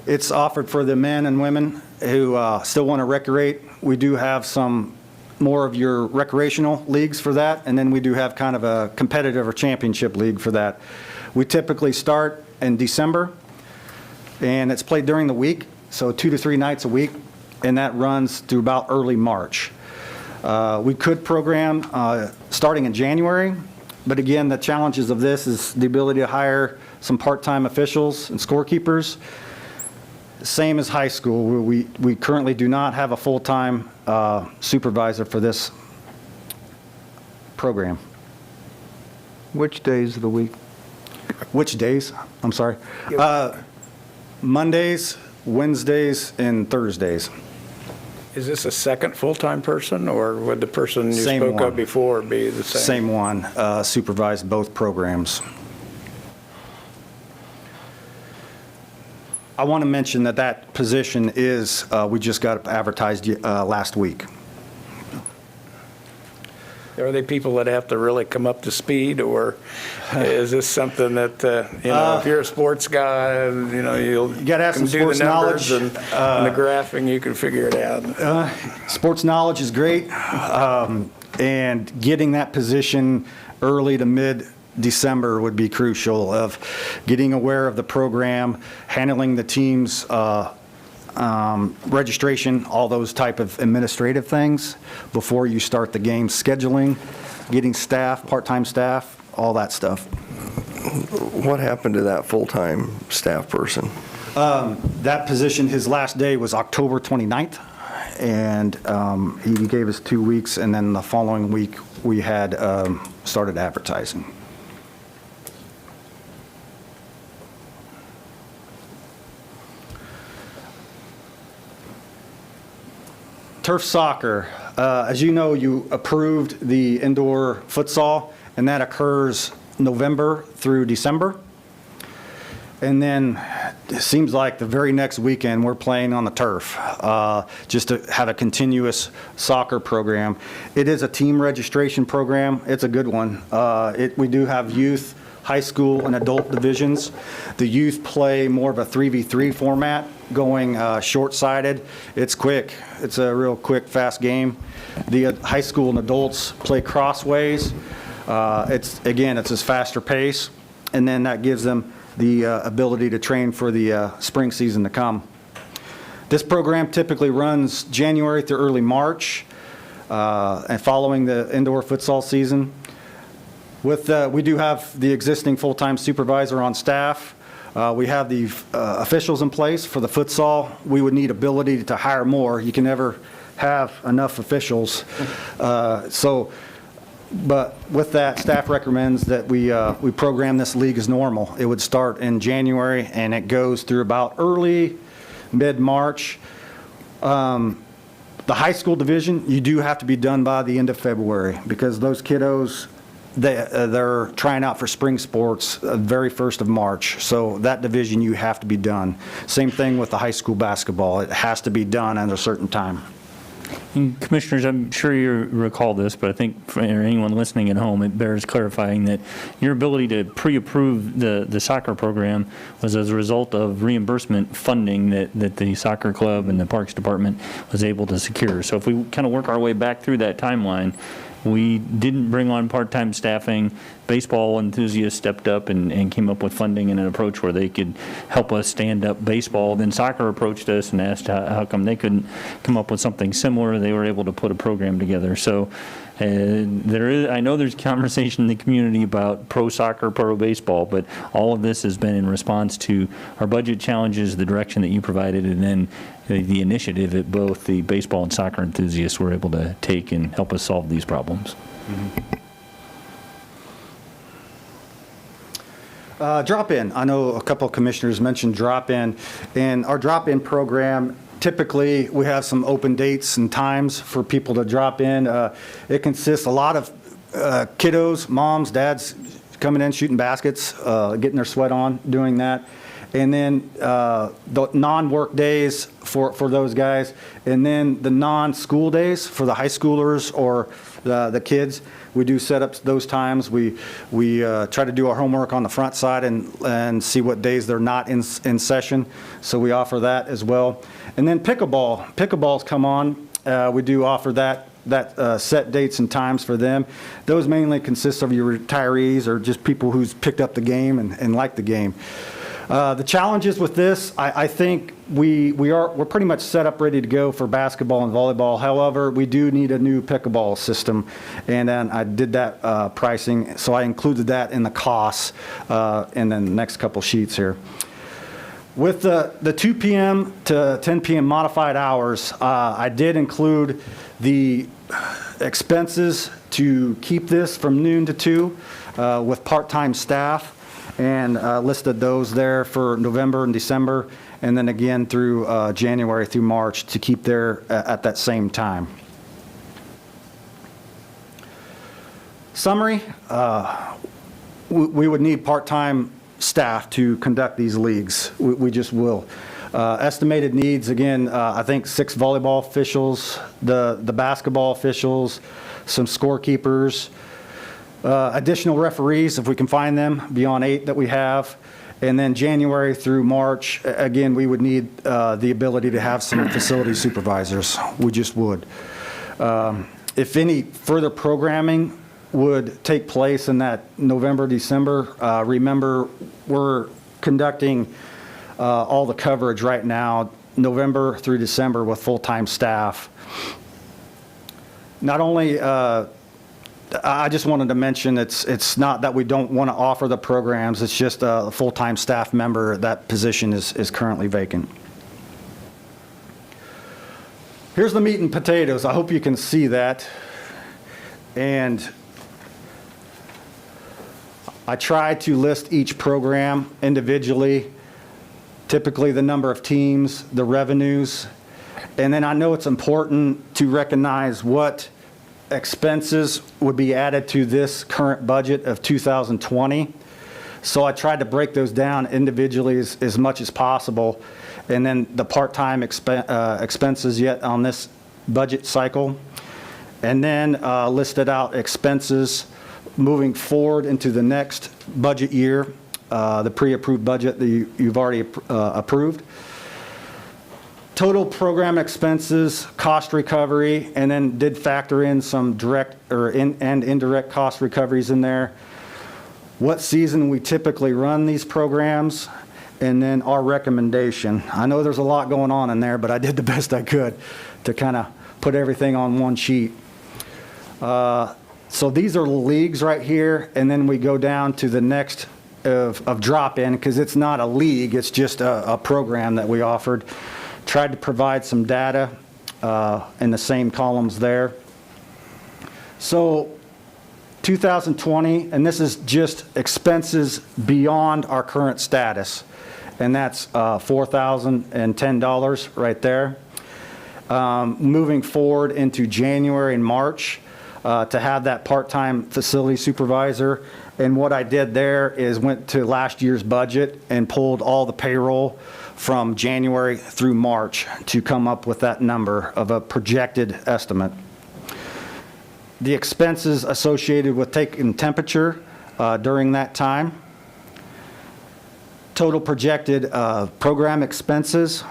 It's offered for the men and women who still want to recreate. We do have some more of your recreational leagues for that, and then we do have kind of a competitive or championship league for that. We typically start in December, and it's played during the week, so 2 to 3 nights a week, and that runs through about early March. We could program starting in January, but again, the challenges of this is the ability to hire some part-time officials and scorekeepers. Same as high school, we currently do not have a full-time supervisor for this program. Which days of the week? Which days? I'm sorry. Mondays, Wednesdays, and Thursdays. Is this a second full-time person, or would the person you Same spoke one. of before be the same? Same one, supervised both programs. I want to mention that position is, we just got advertised last week. Are they people that have to really come up to speed, or is this something that, if you're a sports guy, you gotta have some can do the sports numbers knowledge. and the graphing, you can figure it out? Sports knowledge is great, and getting that position early to mid-December would be crucial, of getting aware of the program, handling the team's registration, all those type of administrative things before you start the game, scheduling, getting staff, part-time staff, all that stuff. What happened to that full-time staff person? That position, his last day was October 29th, and he gave us 2 weeks, and then the following week we had started advertising. Turf soccer, as you know, you approved the indoor futsal, and that occurs November through December. And then it seems like the very next weekend we're playing on the turf, just to have a continuous soccer program. It is a team registration program. It's a good one. We do have youth, high school, and adult divisions. The youth play more of a 3v3 format, going short-sided. It's quick. It's a real quick, fast game. The high school and adults play crossways. It's a faster pace, and then that gives them the ability to train for the spring season to come. This program typically runs January through early March, and following the indoor futsal season. We do have the existing full-time supervisor on staff. We have the officials in place for the futsal. We would need ability to hire more. You can never have enough officials. But with that, staff recommends that we program this league as normal. It would start in January, and it goes through about early, mid-March. The high school division, you do have to be done by the end of February, because those kiddos, they're trying out for spring sports very 1st of March. So that division, you have to be done. Same thing with the high school basketball. It has to be done at a certain time. And Commissioners, I'm sure you recall this, but I think for anyone listening at home, it bears clarifying that your ability to pre-approve the soccer program was as a result of reimbursement funding that the soccer club and the Parks Department was able to secure. So if we kind of work our way back through that timeline, we didn't bring on part-time staffing. Baseball enthusiasts stepped up and came up with funding and an approach where they could help us stand up baseball. Then soccer approached us and asked how come they couldn't come up with something similar. They were able to put a program together. So I know there's conversation in the community about pro soccer, pro baseball, but all of this has been in response to our budget challenges, the direction that you provided, and then the initiative that both the baseball and soccer enthusiasts were able to take and help us solve these problems. Drop-in. I know a couple of commissioners mentioned drop-in. In our drop-in program, typically we have some open dates and times for people to drop in. It consists a lot of kiddos, moms, dads coming in, shooting baskets, getting their sweat on, doing that. And then the non-work days for those guys, and then the non-school days for the high schoolers or the kids. We do set up those times. We try to do our homework on the front side and see what days they're not in session. So we offer that as well. And then pickleball. Pickleballs come on. We do offer that set dates and times for them. Those mainly consist of your retirees or just people who's picked up the game and like the game. The challenges with this, I think we're pretty much set up ready to go for basketball and volleyball. However, we do need a new pickleball system, and then I did that pricing, so I included that in the costs in the next couple sheets here. With the 2 p.m. to 10 p.m. modified hours, I did include the expenses to keep this from noon to 2 with part-time staff, and listed those there for November and December, and then again through January through March to keep there at that same time. Summary, we would need part-time staff to conduct these leagues. We just will. Estimated needs, again, I think 6 volleyball officials, the basketball officials, some scorekeepers, additional referees, if we can find them, beyond 8 that we have. And then January through March, again, we would need the ability to have some facility supervisors. We just would. If any further programming would take place in that November, December, remember, we're conducting all the coverage right now, November through December, with full-time staff. Not only I just wanted to mention it's not that we don't want to offer the programs, it's just a full-time staff member. That position is currently vacant. Here's the meat and potatoes. I hope you can see that. And I try to list each program individually, typically the number of teams, the revenues, and then I know it's important to recognize what expenses would be added to this current budget of 2020. So I tried to break those down individually as much as possible. And then the part-time expenses yet on this budget cycle. And then listed out expenses moving forward into the next budget year, the pre-approved budget that you've already approved. Total program expenses, cost recovery, and then did factor in some direct and indirect cost recoveries in there. What season we typically run these programs, and then our recommendation. I know there's a lot going on in there, but I did the best I could to kind of put everything on one sheet. So these are leagues right here, and then we go down to the next of drop-in, because it's not a league, it's just a program that we offered. Tried to provide some data in the same columns there. So 2020, and this is just expenses beyond our current status, and that's $4,010 right there. Moving forward into January and March to have that part-time facility supervisor. And what I did there is went to last year's budget and pulled all the payroll from January through March to come up with that number of a projected estimate. The expenses associated with taking temperature during that time, total projected program expenses,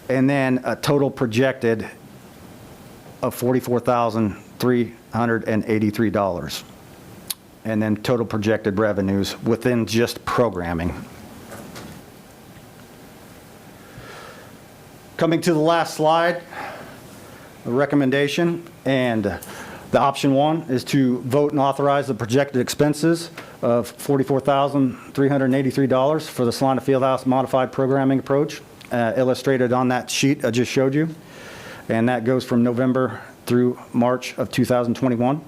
and then a total projected of $44,383. And then total projected revenues within just programming. Coming to the last slide, a recommendation, and the option one is to vote and authorize the projected expenses of $44,383 for the Salina Fieldhouse modified programming approach, illustrated on that sheet I just showed you. And that goes from November through March of 2021.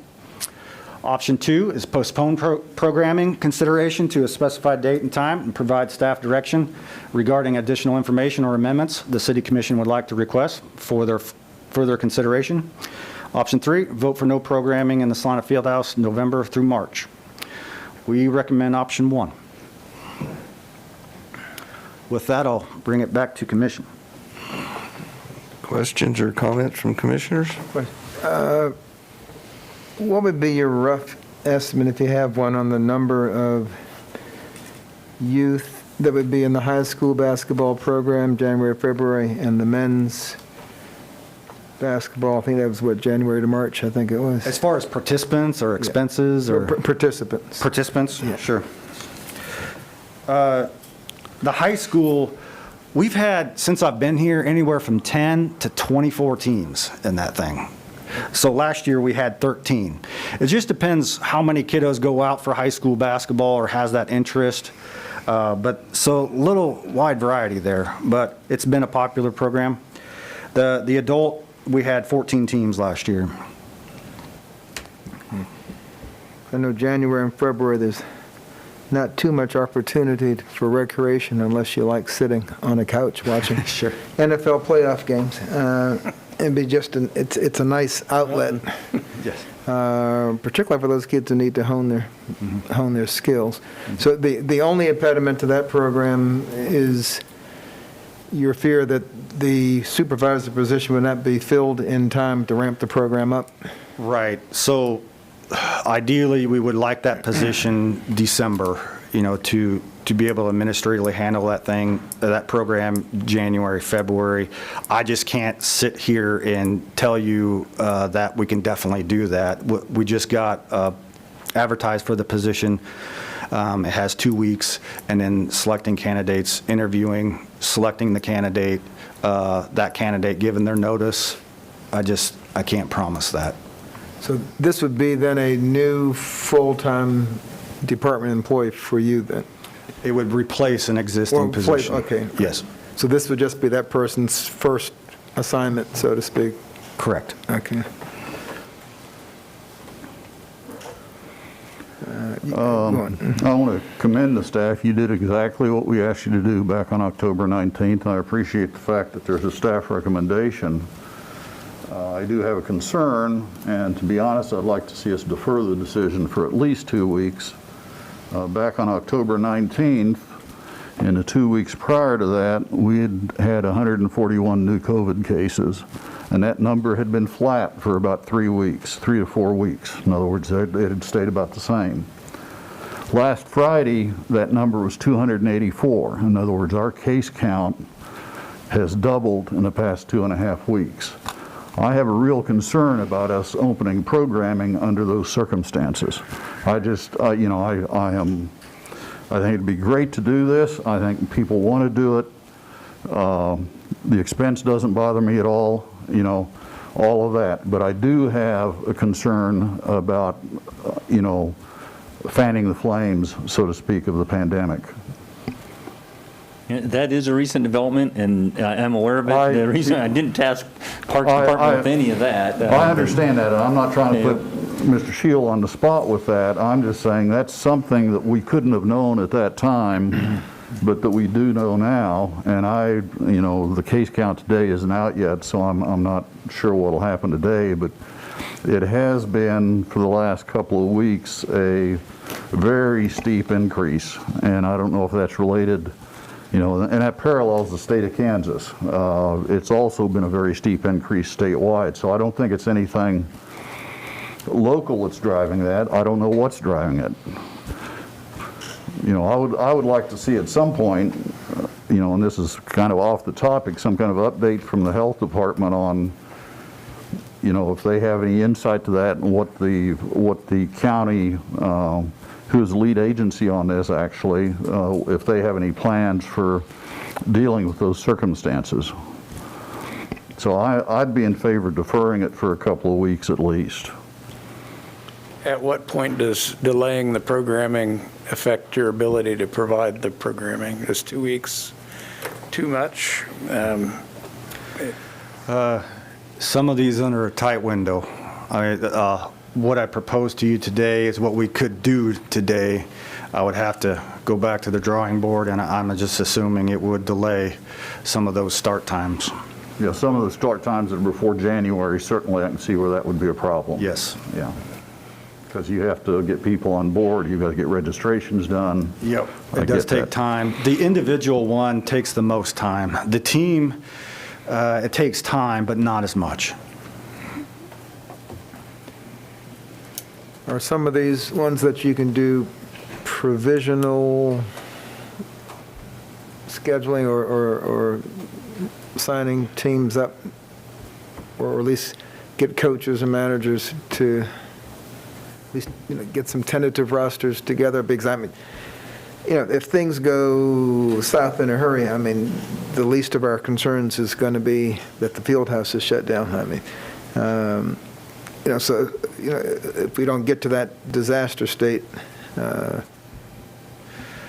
Option two is postpone programming consideration to a specified date and time and provide staff direction regarding additional information or amendments the City Commission would like to request for their further consideration. Option three, vote for no programming in the Salina Fieldhouse November through March. We recommend option one. With that, I'll bring it back to Commission. Questions or comments from commissioners? What would be your rough estimate, if you have one, on the number of youth that would be in the high school basketball program, January, February, and the men's basketball? I think that was, what, January to March, I think it was. As far as participants or expenses or? Participants. Participants? Yeah. Sure. The high school, we've had, since I've been here, anywhere from 10 to 24 teams in that thing. So last year we had 13. It just depends how many kiddos go out for high school basketball or has that interest. But so little wide variety there, but it's been a popular program. The adult, we had 14 teams last year. I know January and February, there's not too much opportunity for recreation unless you like sitting on a couch watching Sure. NFL playoff games. It'd be just it's a nice outlet, Yes. particularly for those kids who need to hone their skills. So the only impediment to that program is your fear that the supervisor position would not be filled in time to ramp the program up. Right. So ideally, we would like that position December, to be able to administratively handle that program January, February. I just can't sit here and tell you that we can definitely do that. We just got advertised for the position. It has 2 weeks, and then selecting candidates, interviewing, selecting the candidate, that candidate given their notice. I can't promise that. So this would be then a new full-time department employee for you then? It would replace an existing position. Okay. Yes, So this would just be that person's first assignment, so to speak? correct. Okay. I want to commend the staff. You did exactly what we asked you to do back on October 19th. I appreciate the fact that there's a staff recommendation. I do have a concern, and to be honest, I'd like to see us defer the decision for at least 2 weeks. Back on October 19th, in the 2 weeks prior to that, we had 141 new COVID cases, and that number had been flat for about 3 weeks, 3 to 4 weeks. In other words, it had stayed about the same. Last Friday, that number was 284. In other words, our case count has doubled in the past 2.5 weeks. I have a real concern about us opening programming under those circumstances. I think it'd be great to do this. I think people want to do it. The expense doesn't bother me at all, all of that. But I do have a concern about, fanning the flames, so to speak, of the pandemic. Yeah, that is a recent development, and I'm aware of it. The reason I didn't task Parks Department with any of that. I understand that, and I'm not trying to put Mr. Shield on the spot with that. I'm just saying that's something that we couldn't have known at that time, but that we do know now. And the case count today isn't out yet, so I'm not sure what will happen today, but it has been, for the last couple of weeks, a very steep increase. And I don't know if that's related, You know, and that parallels the state of Kansas. It's also been a very steep increase statewide, so I don't think it's anything local that's driving that. I don't know what's driving it. You know, I would like to see at some point, you know, and this is kind of off the topic, some kind of update from the health department on, you know, if they have any insight to that and what the county, who's the lead agency on this actually, if they have any plans for dealing with those circumstances. So I'd be in favor of deferring it for a couple of weeks at least. At what point does delaying the programming affect your ability to provide the programming? Is 2 weeks too much? Some of these under a tight window. What I proposed to you today is what we could do today. I would have to go back to the drawing board, and I'm just assuming it would delay some of those start times. Yeah, some of the start times that are before January, certainly I can see where that would be a problem. Yes. Yeah. Because you have to get people on board, you've got to get registrations done. Yep. I It does get take that. time. The individual one takes the most time. The team, it takes time, but not as much. Are some of these ones that you can do provisional scheduling or signing teams up, or at least get coaches and managers to at least, you know, get some tentative rosters together? Because I mean, you know, if things go south in a hurry, I mean, the least of our concerns is going to be that the field house is shut down. I mean, you know, so, you know, if we don't get to that disaster state, and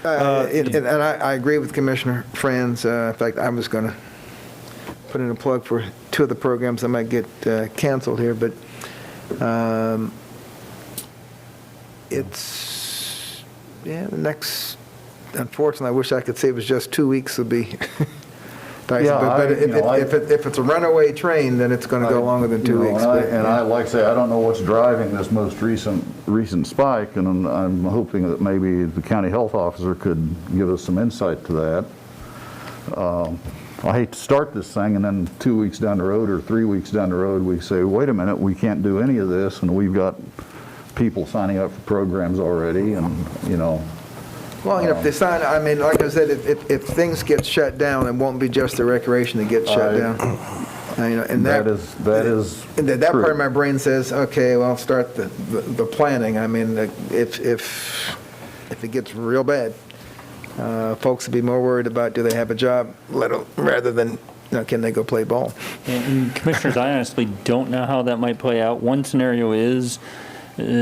I agree with Commissioner Franz. In fact, I was going to put in a plug for 2 of the programs that might get canceled here, but it's, yeah, the next, unfortunately, I wish I could say it was just 2 weeks would be dicey, Yeah, but if it's a runaway train, then it's going to go longer than 2 weeks. And I like to say, I don't know what's driving this most recent spike, and I'm hoping that maybe the county health officer could give us some insight to that. I hate to start this thing and then 2 weeks down the road or 3 weeks down the road, we say, wait a minute, we can't do any of this, and we've got people signing up for programs already, and, you know. Well, you know, if they sign, I mean, like I said, if things get shut down, it won't be just the recreation that gets shut down. You know, and That is and that part true. of my brain says, okay, well, start the planning. I mean, if it gets real bad, folks will be more worried about, do they have a job, rather than, you know, can they go play ball? And Commissioners, I honestly don't know how that might play out. One scenario is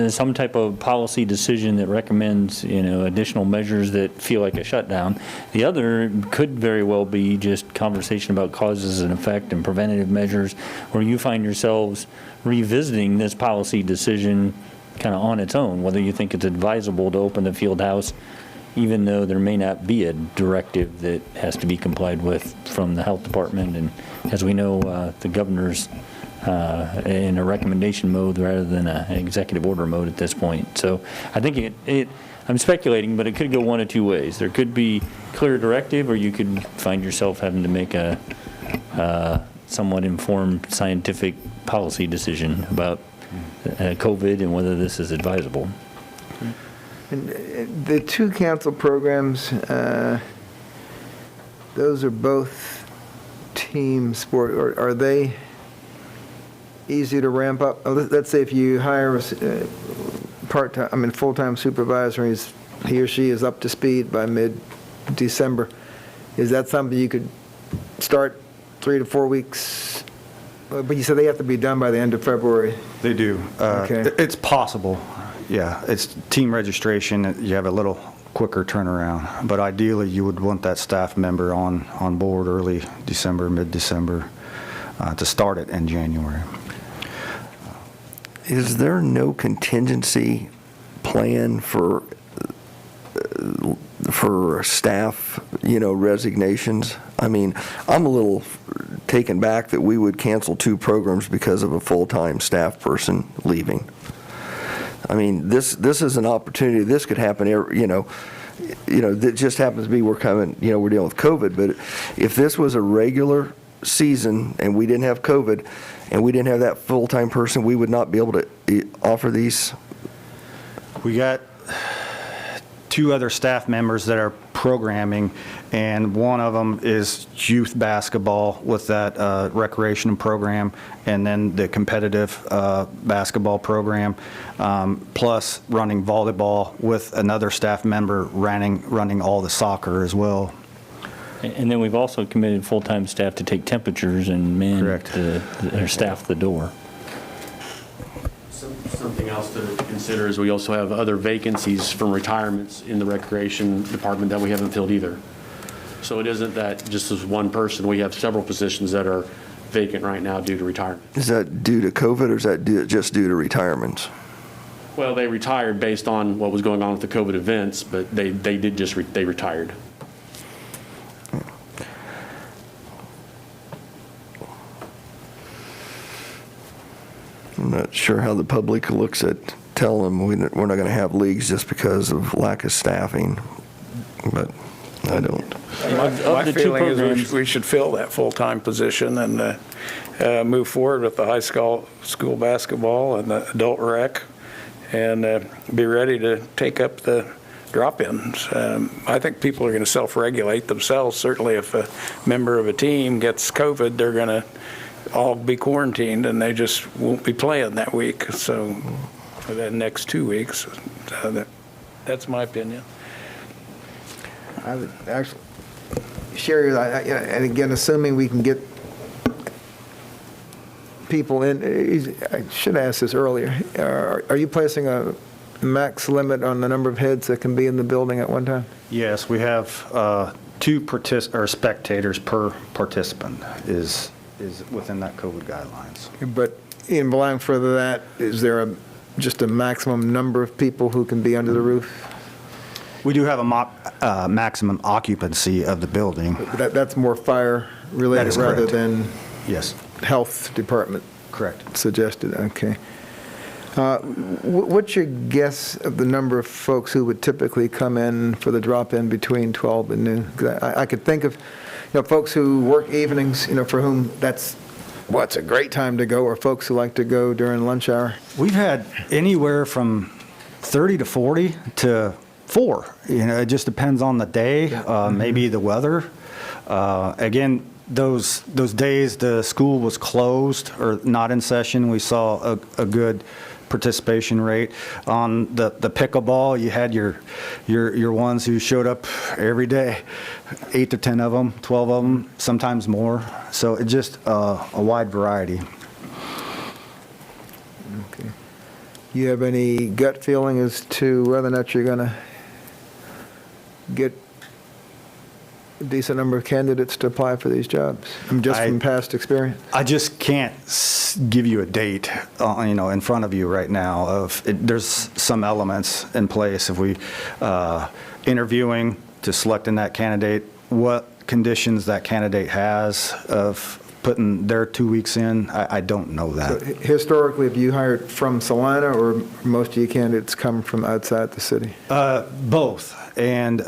some type of policy decision that recommends, you know, additional measures that feel like a shutdown. The other could very well be just conversation about causes and effect and preventative measures, where you find yourselves revisiting this policy decision kind of on its own, whether you think it's advisable to open the field house, even though there may not be a directive that has to be complied with from the health department. And as we know, the governor's in a recommendation mode rather than an executive order mode at this point. So I think I'm speculating, but it could go one of 2 ways. There could be clear directive, or you could find yourself having to make a somewhat informed scientific policy decision about COVID and whether this is advisable. And the 2 canceled programs, those are both team sport, or are they easy to ramp up? Let's say if you hire a full-time supervisor, he or she is up to speed by mid-December, is that something you could start 3 to 4 weeks? But you said they have to be done by the end of February. They do. Okay. It's possible. Yeah, it's team registration. You have a little quicker turnaround, but ideally you would want that staff member on board early December, mid-December, to start it in January. Is there no contingency plan for staff, you know, resignations? I mean, I'm a little taken back that we would cancel 2 programs because of a full-time staff person leaving. I mean, this is an opportunity. This could happen, you know, that just happens to be we're dealing with COVID, but if this was a regular season and we didn't have COVID and we didn't have that full-time person, we would not be able to offer these? We got 2 other staff members that are programming, and one of them is youth basketball with that recreation program, and then the competitive basketball program, plus running volleyball with another staff member running all the soccer as well. And then we've also committed full-time staff to take temperatures and man Correct. or staff the door. Something else to consider is we also have other vacancies from retirements in the recreation department that we haven't filled either. So it isn't that just as one person, we have several positions that are vacant right now due to retirement. Is that due to COVID, or is that just due to retirements? Well, they retired based on what was going on with the COVID events, but they retired. I'm not sure how the public looks at telling them we're not going to have leagues just because of lack of staffing, but I don't. My feeling is we should fill that full-time position and move forward with the high school basketball and the adult rec, and be ready to take up the drop-ins. I think people are going to self-regulate themselves. Certainly if a member of a team gets COVID, they're going to all be quarantined and they just won't be playing that week. So for the next 2 weeks, that's my opinion. I would actually, Sherry, and again, assuming we can get people in, I should have asked this earlier. Are you placing a max limit on the number of heads that can be in the building at one time? Yes, we have 2 spectators per participant is within that COVID guidelines. But in belonging further that, is there just a maximum number of people who can be under the roof? We do have a maximum occupancy of the building. That's more fire related rather correct. than Yes, health department correct. suggested, okay. What's your guess of the number of folks who would typically come in for the drop-in between 12 and noon? 'Cause I could think of, folks who work evenings, for whom that's a great time to go, or folks who like to go during lunch hour. We've had anywhere from 30 to 40 to 4. It just depends on the day, maybe the weather. Again, those days the school was closed or not in session, we saw a good participation rate. On the pickleball, you had your ones who showed up every day, 8 to 10 of them, 12 of them, sometimes more. So it's just a wide variety. Okay. You have any gut feeling as to whether or not you're going to get a decent number of candidates to apply for these jobs? Just from past experience? I just can't give you a date, in front of you right now. There's some elements in place. If we interviewing to selecting that candidate, what conditions that candidate has of putting their 2 weeks in, I don't know that. So historically, have you hired from Salina, or most of your candidates come from outside the city? Both. And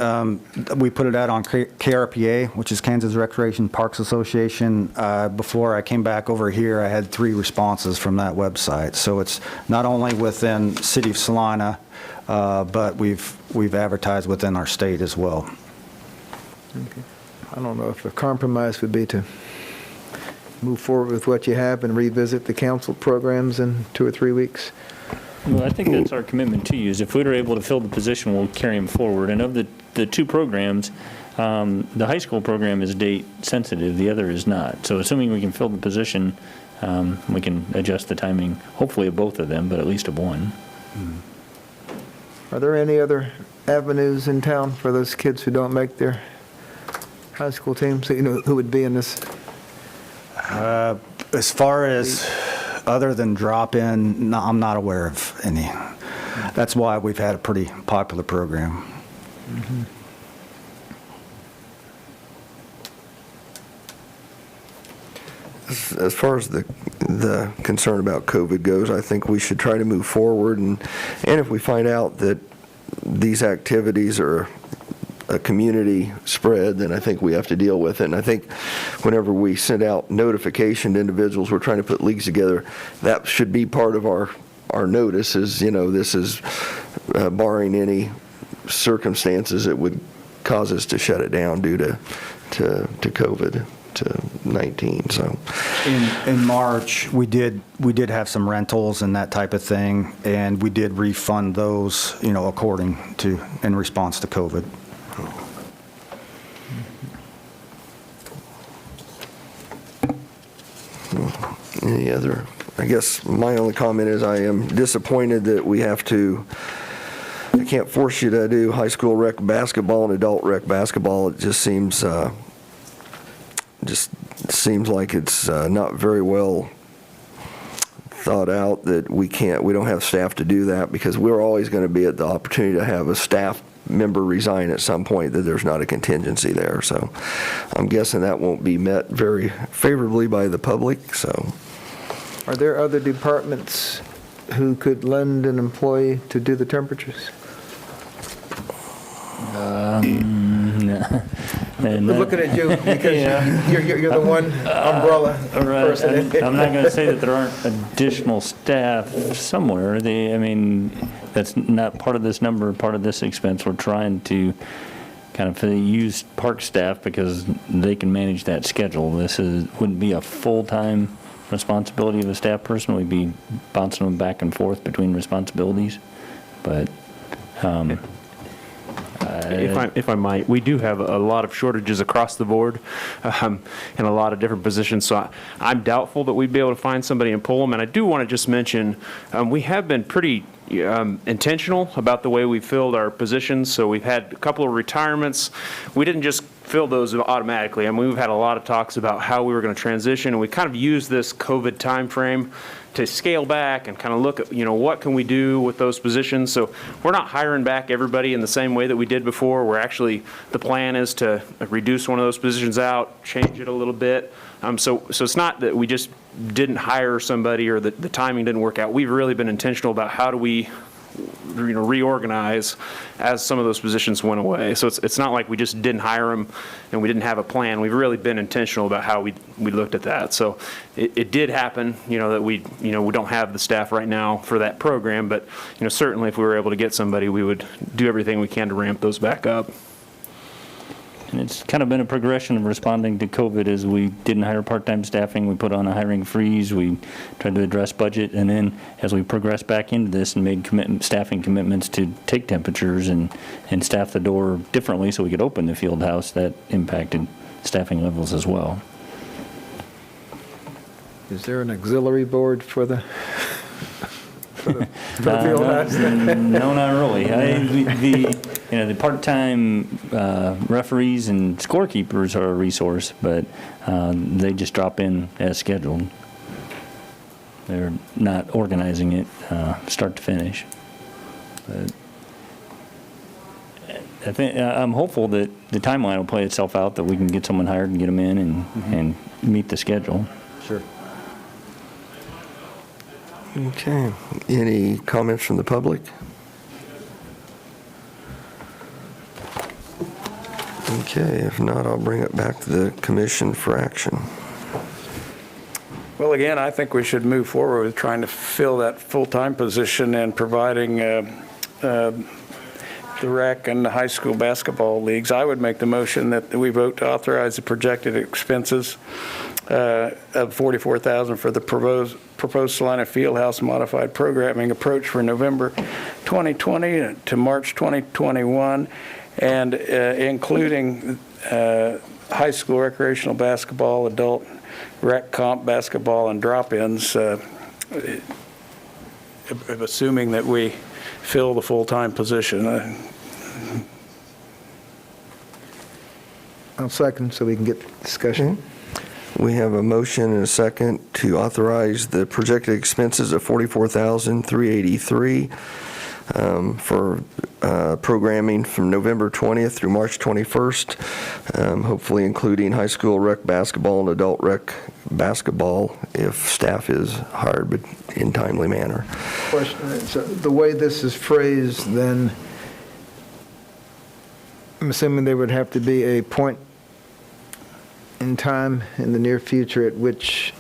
we put it out on KRPA, which is Kansas Recreation Parks Association. Before I came back over here, I had 3 responses from that website. So it's not only within City of Salina, but we've advertised within our state as well. Okay. I don't know if a compromise would be to move forward with what you have and revisit the council programs in 2 or 3 weeks. Well, I think that's our commitment to you, is if we were able to fill the position, we'll carry them forward. And of the 2 programs, the high school program is date sensitive, the other is not. So assuming we can fill the position, we can adjust the timing, hopefully of both of them, but at least of one. Are there any other avenues in town for those kids who don't make their high school teams, who would be in this? As far as other than drop-in, no, I'm not aware of any. That's why we've had a pretty popular program. Mm-hmm. As far as the concern about COVID goes, I think we should try to move forward, and if we find out that these activities are a community spread, then I think we have to deal with it. And I think whenever we send out notification to individuals, we're trying to put leagues together, that should be part of our notice is, this is barring any circumstances that would cause us to shut it down due to COVID-19. So In March, we did have some rentals and that type of thing, and we did refund those, according to, in response to COVID. any other, I guess my only comment is I am disappointed that we have to, I can't force you to do high school rec basketball and adult rec basketball. It just seems like it's not very well thought out that we don't have staff to do that, because we're always going to be at the opportunity to have a staff member resign at some point, that there's not a contingency there. So I'm guessing that won't be met very favorably by the public. So Are there other departments who could lend an employee to do the temperatures? And, We're looking at you because you're the one umbrella person. I'm not going to say that there aren't additional staff somewhere. That's not part of this number, part of this expense. We're trying to kind of use park staff because they can manage that schedule. Wouldn't be a full-time responsibility of a staff person. We'd be bouncing them back and forth between responsibilities. But if I might, we do have a lot of shortages across the board in a lot of different positions, so I'm doubtful that we'd be able to find somebody and pull them. And I do want to just mention, we have been pretty intentional about the way we filled our positions. So we've had a couple of retirements. We didn't just fill those automatically. We've had a lot of talks about how we were going to transition, and we kind of used this COVID time frame to scale back and kind of look at, what can we do with those positions. So we're not hiring back everybody in the same way that we did before. The plan is to reduce one of those positions out, change it a little bit. So it's not that we just didn't hire somebody or the timing didn't work out. We've really been intentional about how do we reorganize as some of those positions went away. So it's not like we just didn't hire them and we didn't have a plan. We've really been intentional about how we looked at that. So it did happen, that we don't have the staff right now for that program, but certainly if we were able to get somebody, we would do everything we can to ramp those back up. And it's kind of been a progression of responding to COVID. As we didn't hire part-time staffing, we put on a hiring freeze, we tried to address budget, and then as we progressed back into this and made staffing commitments to take temperatures and staff the door differently so we could open the field house, that impacted staffing levels as well. Is there an auxiliary board for the field house? No, not really. The part-time referees and scorekeepers are a resource, but they just drop in as scheduled. They're not organizing it start to finish. But I'm hopeful that the timeline will play itself out, that we can get someone hired and get them in and meet the schedule. Sure. okay, any comments from the public? Okay, if not, I'll bring it back to the commission for action. Well, again, I think we should move forward with trying to fill that full-time position and providing the rec and the high school basketball leagues. I would make the motion that we vote to authorize the projected expenses of $44,000 for the proposed Salina Fieldhouse modified programming approach for November 2020 to March 2021, and including high school recreational basketball, adult rec comp basketball, and drop-ins, assuming that we fill the full-time position. I'll second so we can get discussion. We have a motion and a second to authorize the projected expenses of $44,383 for programming from November 20th through March 21st, hopefully including high school rec basketball and adult rec basketball if staff is hired but in timely manner. Question, so the way this is phrased then I'm assuming there would have to be a point in time in the near future at which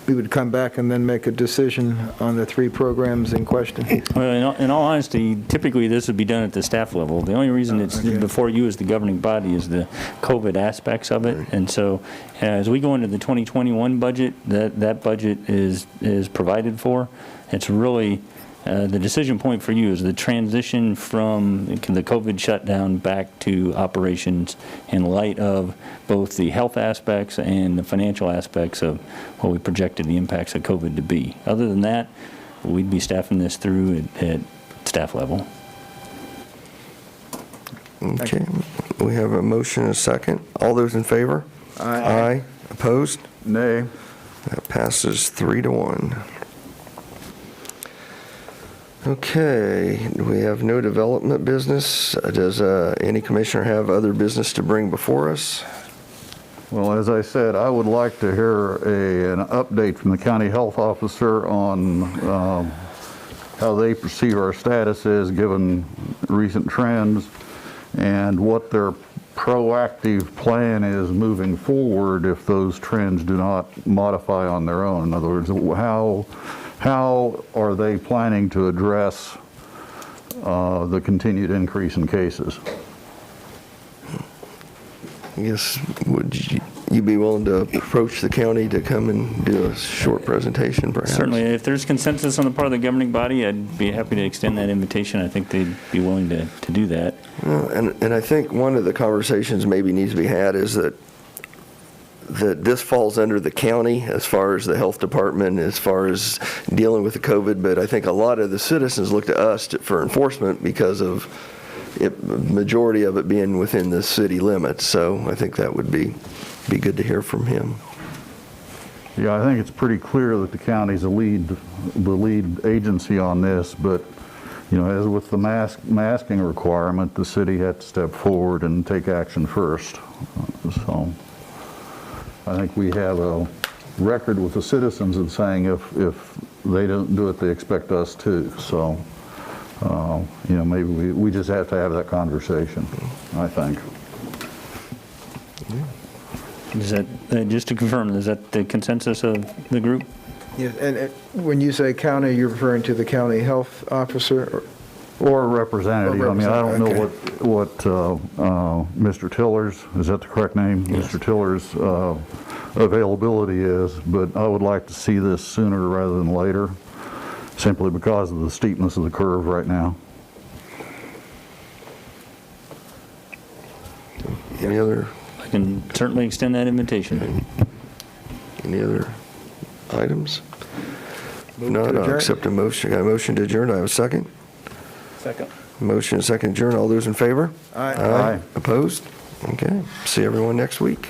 we would come back and then make a decision on the 3 programs in question. Well, in all honesty, typically this would be done at the staff level. The only reason it's before you as the governing body is the COVID aspects of it. And so as we go into the 2021 budget, that budget is provided for. It's really, the decision point for you is the transition from the COVID shutdown back to operations in light of both the health aspects and the financial aspects of what we projected the impacts of COVID to be. Other than that, we'd be staffing this through at staff level. Okay, we have a motion and a second. All those in favor? Aye. Opposed? Nay. That passes 3-1. Okay, we have no development business. Does any commissioner have other business to bring before us? Well, as I said, I would like to hear an update from the county health officer on how they perceive our status is given recent trends and what their proactive plan is moving forward if those trends do not modify on their own. In other words, how are they planning to address the continued increase in cases? I guess, would you be willing to approach the county to come and do a short presentation, perhaps? Certainly, if there's consensus on the part of the governing body, I'd be happy to extend that invitation. I think they'd be willing to do that. Well, and I think one of the conversations maybe needs to be had is that this falls under the county as far as the health department, as far as dealing with the COVID, but I think a lot of the citizens look to us for enforcement because of majority of it being within the city limits. So I think that would be good to hear from him. Yeah, I think it's pretty clear that the county's the lead agency on this, but as with the masking requirement, the city had to step forward and take action first. So I think we have a record with the citizens of saying if they don't do it, they expect us to. So, maybe we just have to have that conversation, I think. Is that, just to confirm, is that the consensus of the group? Yeah, and when you say county, you're referring to the county health officer? Or a representative. I mean, I don't know Okay. what Mr. Tiller's, is that the correct name? Yes. Mr. Tiller's availability is, but I would like to see this sooner rather than later, simply because of the steepness of the curve right now. Any other I can certainly extend that invitation. Any other items? If Move not, to I'll adjourn. accept a motion. I got a motion to adjourn. Do I have a second? Second. Motion and second adjourn. All those in favor? Aye. Aye. Opposed? Okay. See everyone next week.